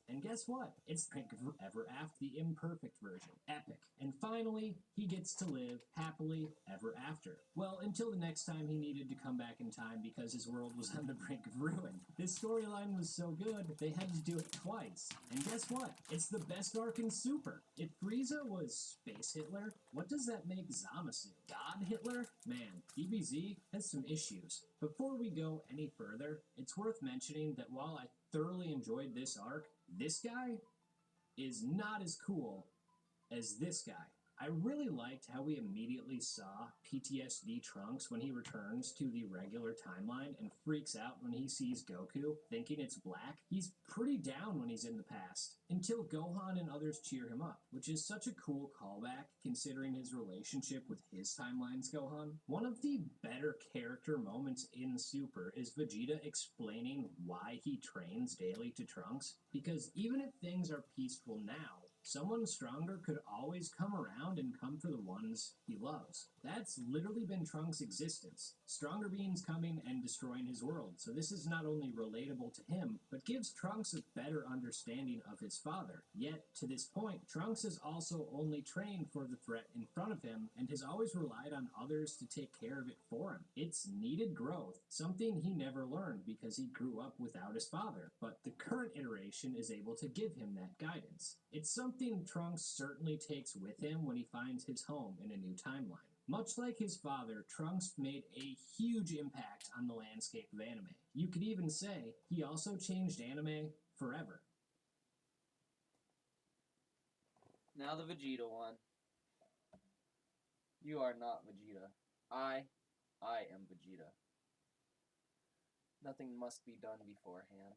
And guess what? It's ever after, the imperfect version. Epic. And finally, he gets to live happily ever after. Well, until the next time he needed to come back in time because his world was on the brink of ruin. This storyline was so good, they had to do it twice. And guess what? It's the best arc in Super. If Frieza was Space Hitler, what does that make Zamasu? God Hitler? Man, DBZ has some issues. Before we go any further, it's worth mentioning that while I thoroughly enjoyed this arc, this guy is not as cool as this guy. I really liked how we immediately saw PTSD Trunks when he returns to the regular timeline and freaks out when he sees Goku, thinking it's black. He's pretty down when he's in the past, until Gohan and others cheer him up, which is such a cool callback considering his relationship with his timeline's Gohan. One of the better character moments in Super is Vegeta explaining why he trains daily to Trunks, because even if things are peaceful now, someone stronger could always come around and come for the ones he loves. That's literally been Trunks' existence. Stronger beings coming and destroying his world. So this is not only relatable to him, but gives Trunks a better understanding of his father. Yet, to this point, Trunks has also only trained for the threat in front of him and has always relied on others to take care of it for him. It's needed growth, something he never learned because he grew up without his father. But the current iteration is able to give him that guidance. It's something Trunks certainly takes with him when he finds his home in a new timeline. Much like his father, Trunks made a huge impact on the landscape of anime. You could even say he also changed anime forever. Now the Vegeta one. You are not Vegeta. I am Vegeta. Nothing must be done beforehand.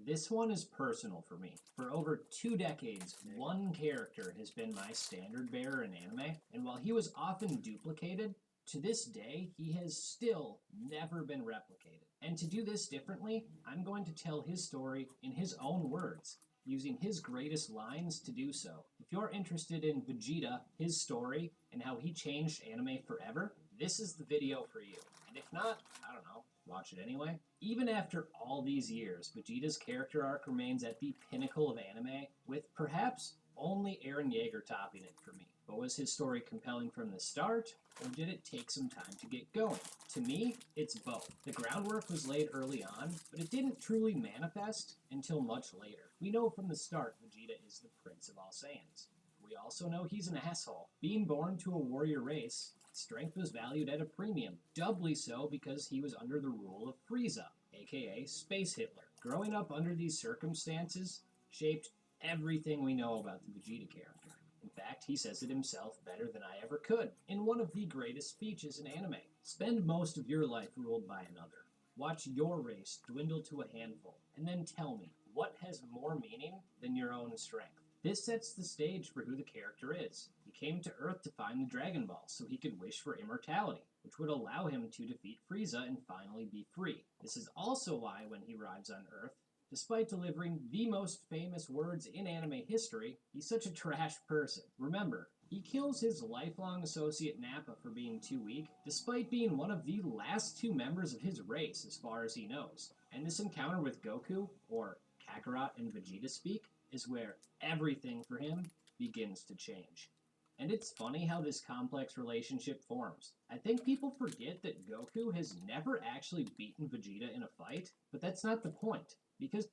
This one is personal for me. For over 2 decades, one character has been my standard bearer in anime, and while he was often duplicated, to this day, he has still never been replicated. And to do this differently, I'm going to tell his story in his own words, using his greatest lines to do so. If you're interested in Vegeta, his story, and how he changed anime forever, this is the video for you. And if not, I don't know, watch it anyway. Even after all these years, Vegeta's character arc remains at the pinnacle of anime, with perhaps only Eren Yeager topping it for me. But was his story compelling from the start, or did it take some time to get going? To me, it's both. The groundwork was laid early on, but it didn't truly manifest until much later. We know from the start Vegeta is the Prince of all Saiyans. We also know he's an asshole. Being born to a warrior race, strength was valued at a premium, doubly so because he was under the rule of Frieza, aka Space Hitler. Growing up under these circumstances shaped everything we know about the Vegeta character. In fact, he says it himself better than I ever could, in one of the greatest speeches in anime. Spend most of your life ruled by another. Watch your race dwindle to a handful, and then tell me, what has more meaning than your own strength? This sets the stage for who the character is. He came to Earth to find the Dragon Ball so he could wish for immortality, which would allow him to defeat Frieza and finally be free. This is also why when he arrives on Earth, despite delivering the most famous words in anime history, he's such a trash person. Remember, he kills his lifelong associate Nappa for being too weak, despite being one of the last 2 members of his race as far as he knows. And this encounter with Goku, or Kakarot and Vegeta speak, is where everything for him begins to change. And it's funny how this complex relationship forms. I think people forget that Goku has never actually beaten Vegeta in a fight, but that's not the point, because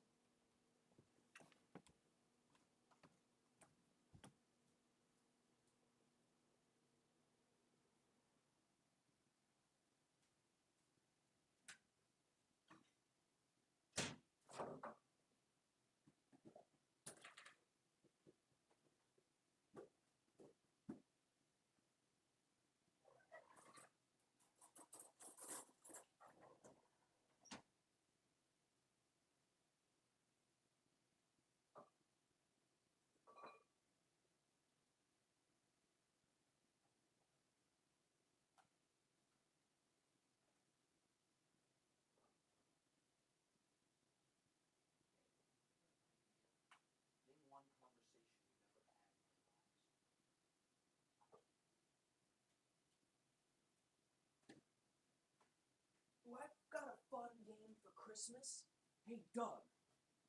I've got a fun game for Christmas. Hey, Doug,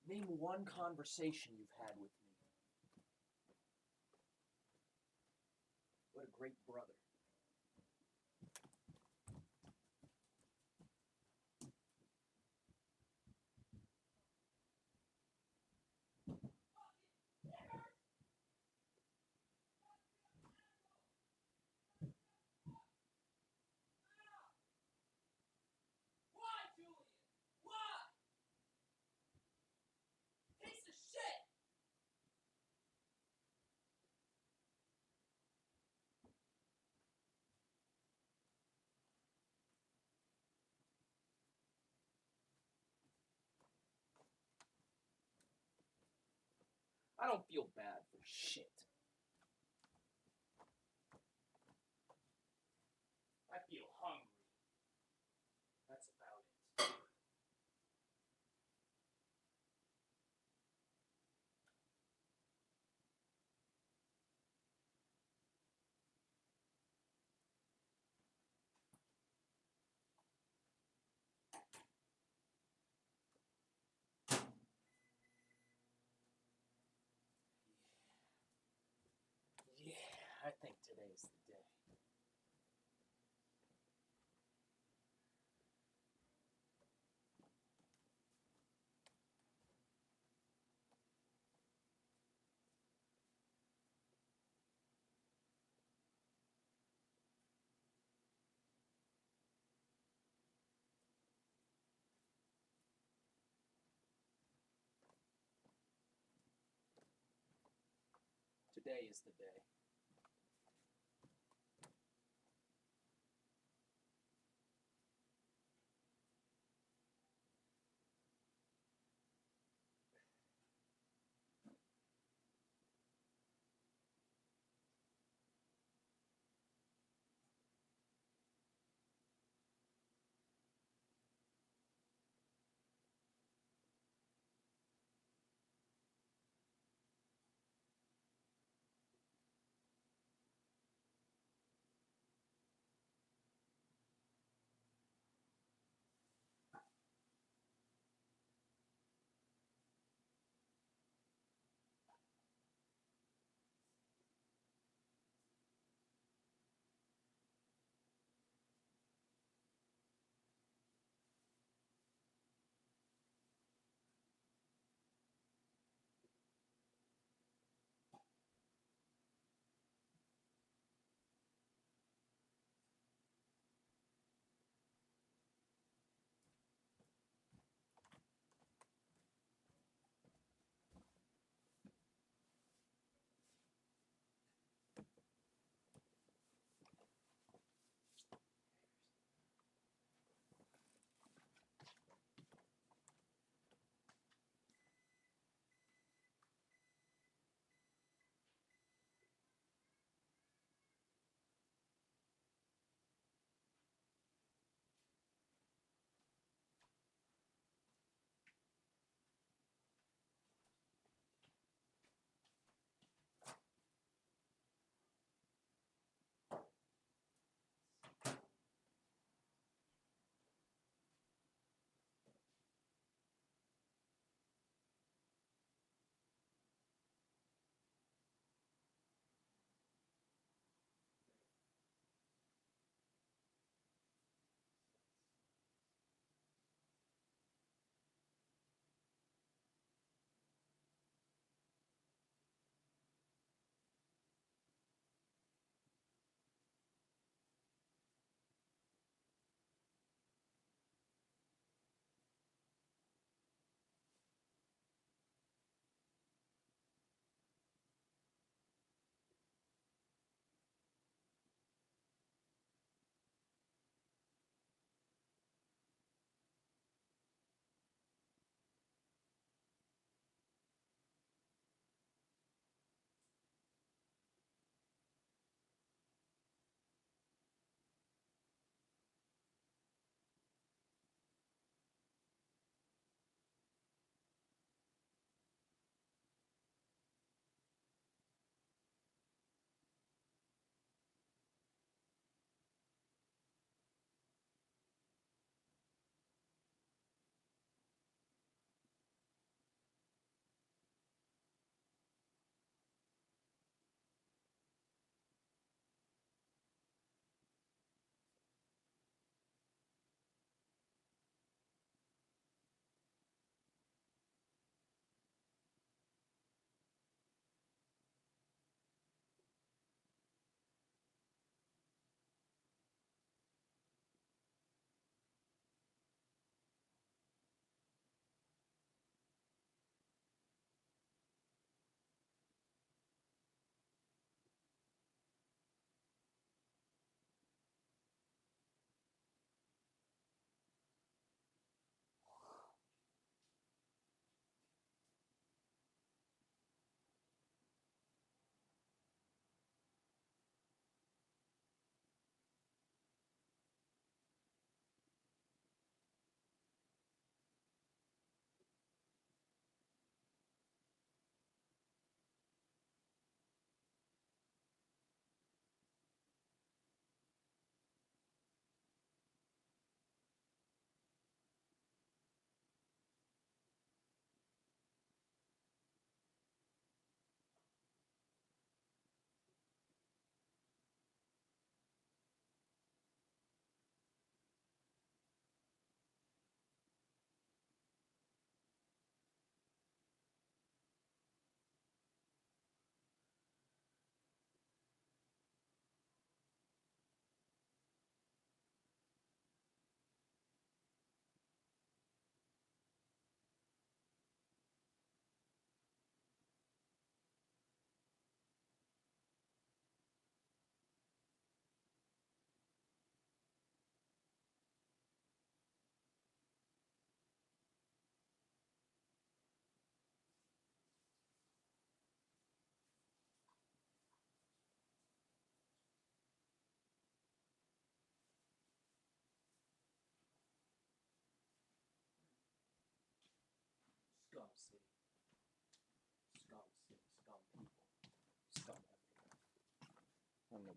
Name one conversation you've had with me. What a great brother. I don't feel bad for shit. I feel hungry. That's about it. Yeah, I think today's the day. Today is the day.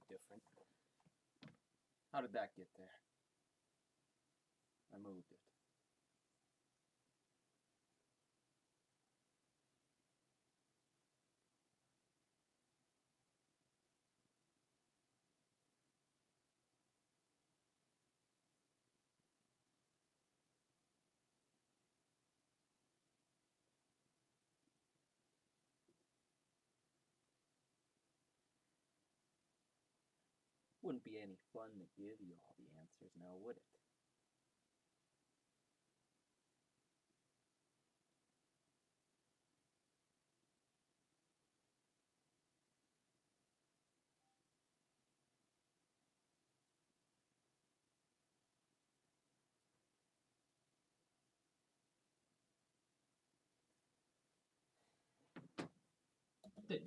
different. How did that get there? I moved it. Wouldn't be any fun to give you all the answers now, would it? That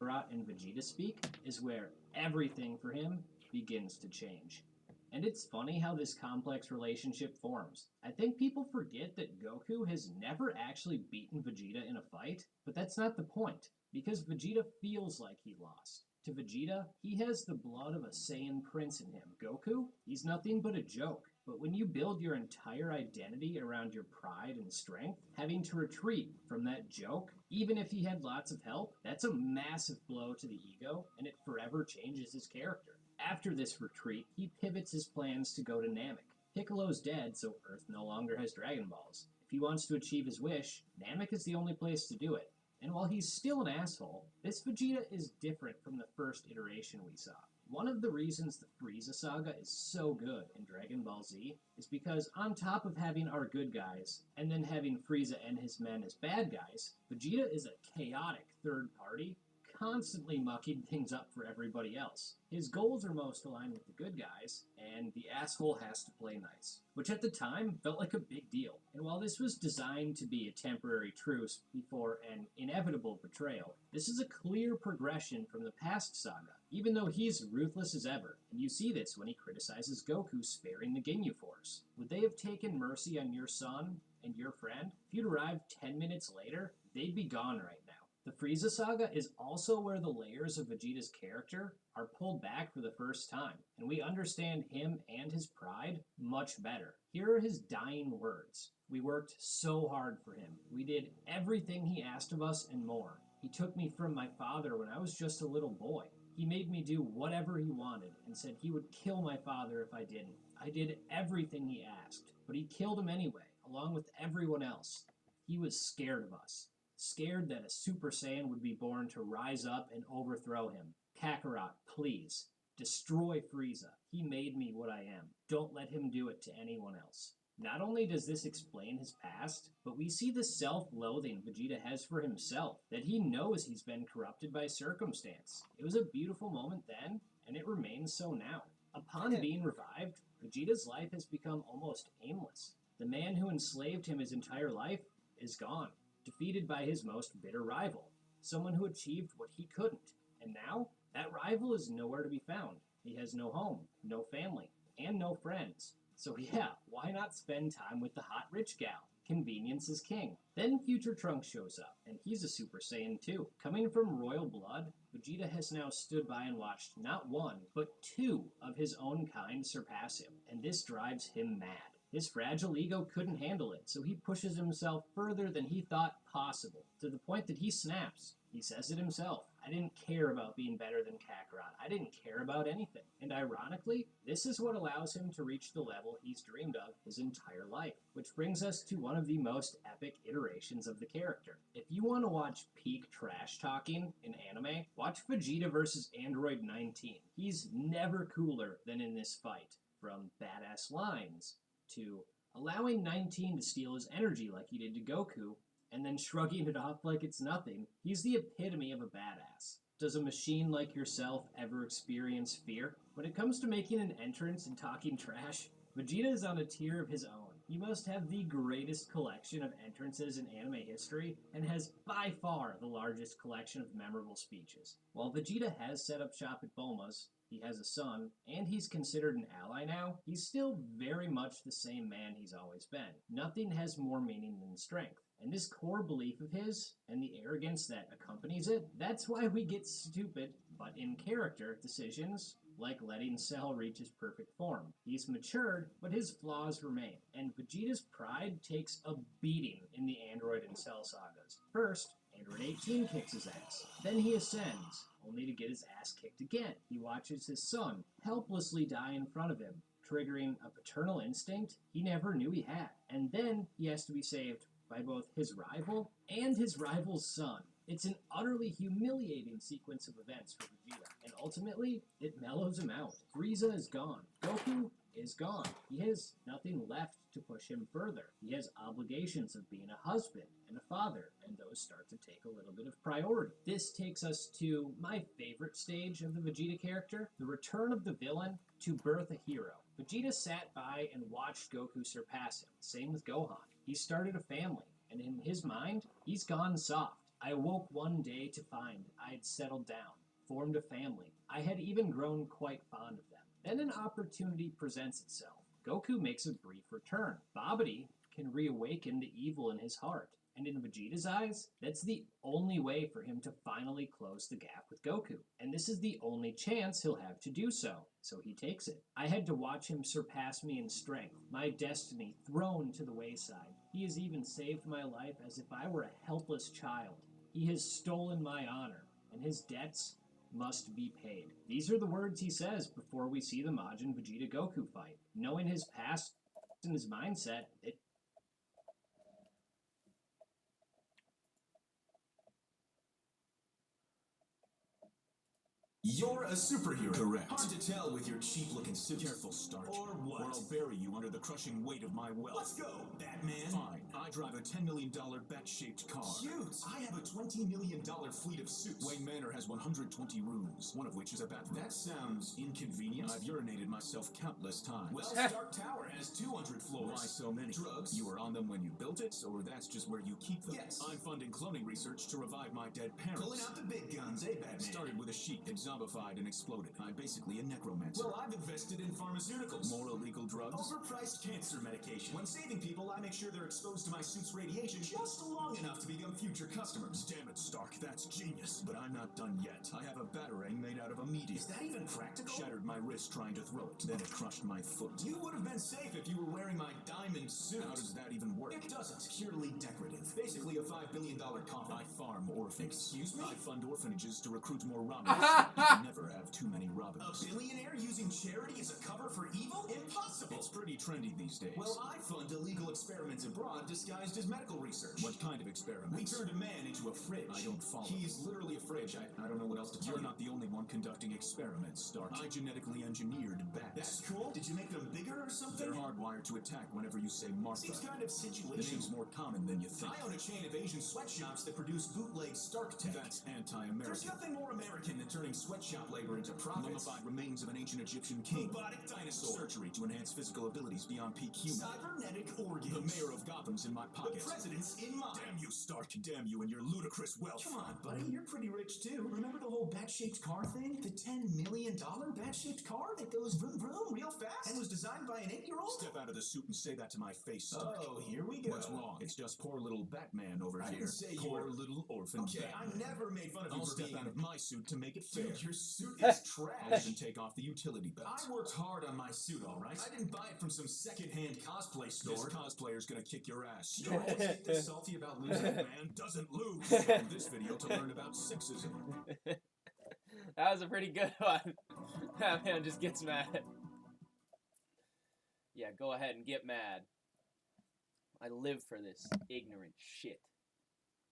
Kakarot and Vegeta speak is where everything for him begins to change. And it's funny how this complex relationship forms. I think people forget that Goku has never actually beaten Vegeta in a fight, but that's not the point, because Vegeta feels like he lost. To Vegeta, he has the blood of a Saiyan prince in him. Goku, he's nothing but a joke. But when you build your entire identity around your pride and strength, having to retreat from that joke, even if he had lots of help, that's a massive blow to the ego, and it forever changes his character. After this retreat, he pivots his plans to go to Namek. Piccolo's dead, so Earth no longer has Dragon Balls. If he wants to achieve his wish, Namek is the only place to do it. And while he's still an asshole, this Vegeta is different from the first iteration we saw. One of the reasons the Frieza saga is so good in Dragon Ball Z is because on top of having our good guys, and then having Frieza and his men as bad guys, Vegeta is a chaotic third party, constantly mucking things up for everybody else. His goals are most aligned with the good guys, and the asshole has to play nice, which at the time felt like a big deal. And while this was designed to be a temporary truce before an inevitable betrayal, this is a clear progression from the past saga, even though he's ruthless as ever, and you see this when he criticizes Goku sparing the Ginyu Force. Would they have taken mercy on your son and your friend? If you'd arrived 10 minutes later, they'd be gone right now. The Frieza saga is also where the layers of Vegeta's character are pulled back for the first time, and we understand him and his pride much better. Here are his dying words. We worked so hard for him. We did everything he asked of us and more. He took me from my father when I was just a little boy. He made me do whatever he wanted and said he would kill my father if I didn't. I did everything he asked, but he killed him anyway, along with everyone else. He was scared of us. Scared that a Super Saiyan would be born to rise up and overthrow him. Kakarot, please, destroy Frieza. He made me what I am. Don't let him do it to anyone else. Not only does this explain his past, but we see the self-loathing Vegeta has for himself, that he knows he's been corrupted by circumstance. It was a beautiful moment then, and it remains so now. Upon being revived, Vegeta's life has become almost aimless. The man who enslaved him his entire life is gone, defeated by his most bitter rival, someone who achieved what he couldn't. And now, that rival is nowhere to be found. He has no home, no family, and no friends. So yeah, why not spend time with the hot rich gal? Convenience is king. Then future Trunks shows up, and he's a Super Saiyan too. Coming from royal blood, Vegeta has now stood by and watched not one, but two of his own kind surpass him, and this drives him mad. His fragile ego couldn't handle it, so he pushes himself further than he thought possible, to the point that he snaps. He says it himself. I didn't care about being better than Kakarot. I didn't care about anything. And ironically, this is what allows him to reach the level he's dreamed of his entire life. Which brings us to one of the most epic iterations of the character. If you want to watch peak trash talking in anime, watch Vegeta vs. Android 19. He's never cooler than in this fight. From badass lines, to allowing 19 to steal his energy like he did to Goku, and then shrugging it off like it's nothing. He's the epitome of a badass. Does a machine like yourself ever experience fear? When it comes to making an entrance and talking trash, Vegeta is on a tier of his own. He must have the greatest collection of entrances in anime history, and has by far the largest collection of memorable speeches. While Vegeta has set up shop at Bulma's, he has a son, and he's considered an ally now, he's still very much the same man he's always been. Nothing has more meaning than strength. And this core belief of his, and the arrogance that accompanies it, that's why we get stupid but in character decisions, like letting Cell reach his perfect form. He's matured, but his flaws remain, and Vegeta's pride takes a beating in the Android and Cell sagas. First, Android 18 kicks his ass. Then he ascends, only to get his ass kicked again. He watches his son helplessly die in front of him, triggering a paternal instinct he never knew he had. And then he has to be saved by both his rival and his rival's son. It's an utterly humiliating sequence of events for Vegeta, and ultimately, it mellows him out. Frieza is gone. Goku is gone. He has nothing left to push him further. He has obligations of being a husband and a father, and those start to take a little bit of priority. This takes us to my favorite stage of the Vegeta character, the return of the villain to birth a hero. Vegeta sat by and watched Goku surpass him. Same with Gohan. He started a family, and in his mind, he's gone soft. I woke one day to find I'd settled down, formed a family. I had even grown quite fond of them. Then an opportunity presents itself. Goku makes a brief return. Babidi can reawaken the evil in his heart, and in Vegeta's eyes, that's the only way for him to finally close the gap with Goku. And this is the only chance he'll have to do so he takes it. I had to watch him surpass me in strength, my destiny thrown to the wayside. He has even saved my life as if I were a helpless child. He has stolen my honor, and his debts must be paid. These are the words he says before we see the Majin Vegeta Goku fight. Knowing his past and his mindset, it You're a superhero. Correct. Hard to tell with your cheap-looking suit. Careful, Starch. Or what? Or I'll bury you under the crushing weight of my wealth. Let's go, Batman. Fine. I drive a $10 million bat-shaped car. Cute. I have a $20 million fleet of suits. Wayne Manor has 120 rooms, one of which is a bathroom. That sounds inconvenient. I've urinated myself countless times. Well, Stark Tower has 200 floors. Why so many? Drugs. You were on them when you built it, or that's just where you keep them? Yes. I'm funding cloning research to revive my dead parents. Pulling out the big guns, eh, Batman? Started with a sheep, it zombified and exploded. I'm basically a necromancer. Well, I've invested in pharmaceuticals. More illegal drugs? Overpriced cancer medication. When saving people, I make sure they're exposed to my suit's radiation just long enough to become future customers. Damn it, Stark, that's genius. But I'm not done yet. I have a batarang made out of a meteor. Is that even practical? Shattered my wrist trying to throw it. Then it crushed my foot. You would have been safe if you were wearing my diamond suit. How does that even work? It doesn't. Purely decorative. Basically a $5 billion coffin. I farm orphans. Excuse me? I fund orphanages to recruit more Robins. You can never have too many Robins. A billionaire using charity as a cover for evil? Impossible! It's pretty trendy these days. Well, I fund illegal experiments abroad disguised as medical research. What kind of experiments? We turned a man into a fridge. I don't follow. He's literally a fridge. I don't know what else to tell You're you. not the only one conducting experiments, Stark. I genetically engineered bats. That's cool. Did you make them bigger or something? They're hardwired to attack whenever you say Martha. Seems kind of The situational. name's more common than you think. I own a chain of Asian sweatshops that produce bootleg Stark tech. That's anti-American. There's nothing more American than turning sweatshop labor into profits. Mummified remains of an ancient Egyptian king. Robotic dinosaur. Surgery to enhance physical abilities beyond peak human. Cybernetic organs. The mayor of Gotham's in my pocket. The president's in mine. Damn you, Stark. Damn you and your ludicrous wealth. Come on, buddy. You're pretty rich, too. Remember the whole bat-shaped car thing? The $10 million bat-shaped car that goes vroom vroom real fast? And was designed by an 8-year-old? Step out of the suit and say that to my face, Stark. Oh, here we go. What's wrong? It's just poor little Batman over I here. didn't say you poor were- little orphan Okay, I Batman. never made fun of you I'll for step being... out of my suit to make it fair. Dude, your suit is I'll trash. even take off the utility belt. I worked hard on my suit, all right? I didn't buy it from some second-hand cosplay store. This cosplayer's gonna kick your ass. You always get this salty about losing. Man doesn't lose. In this video to learn about sexism. That was a pretty good one. That man just gets mad. Yeah, go ahead and get mad. I live for this ignorant shit.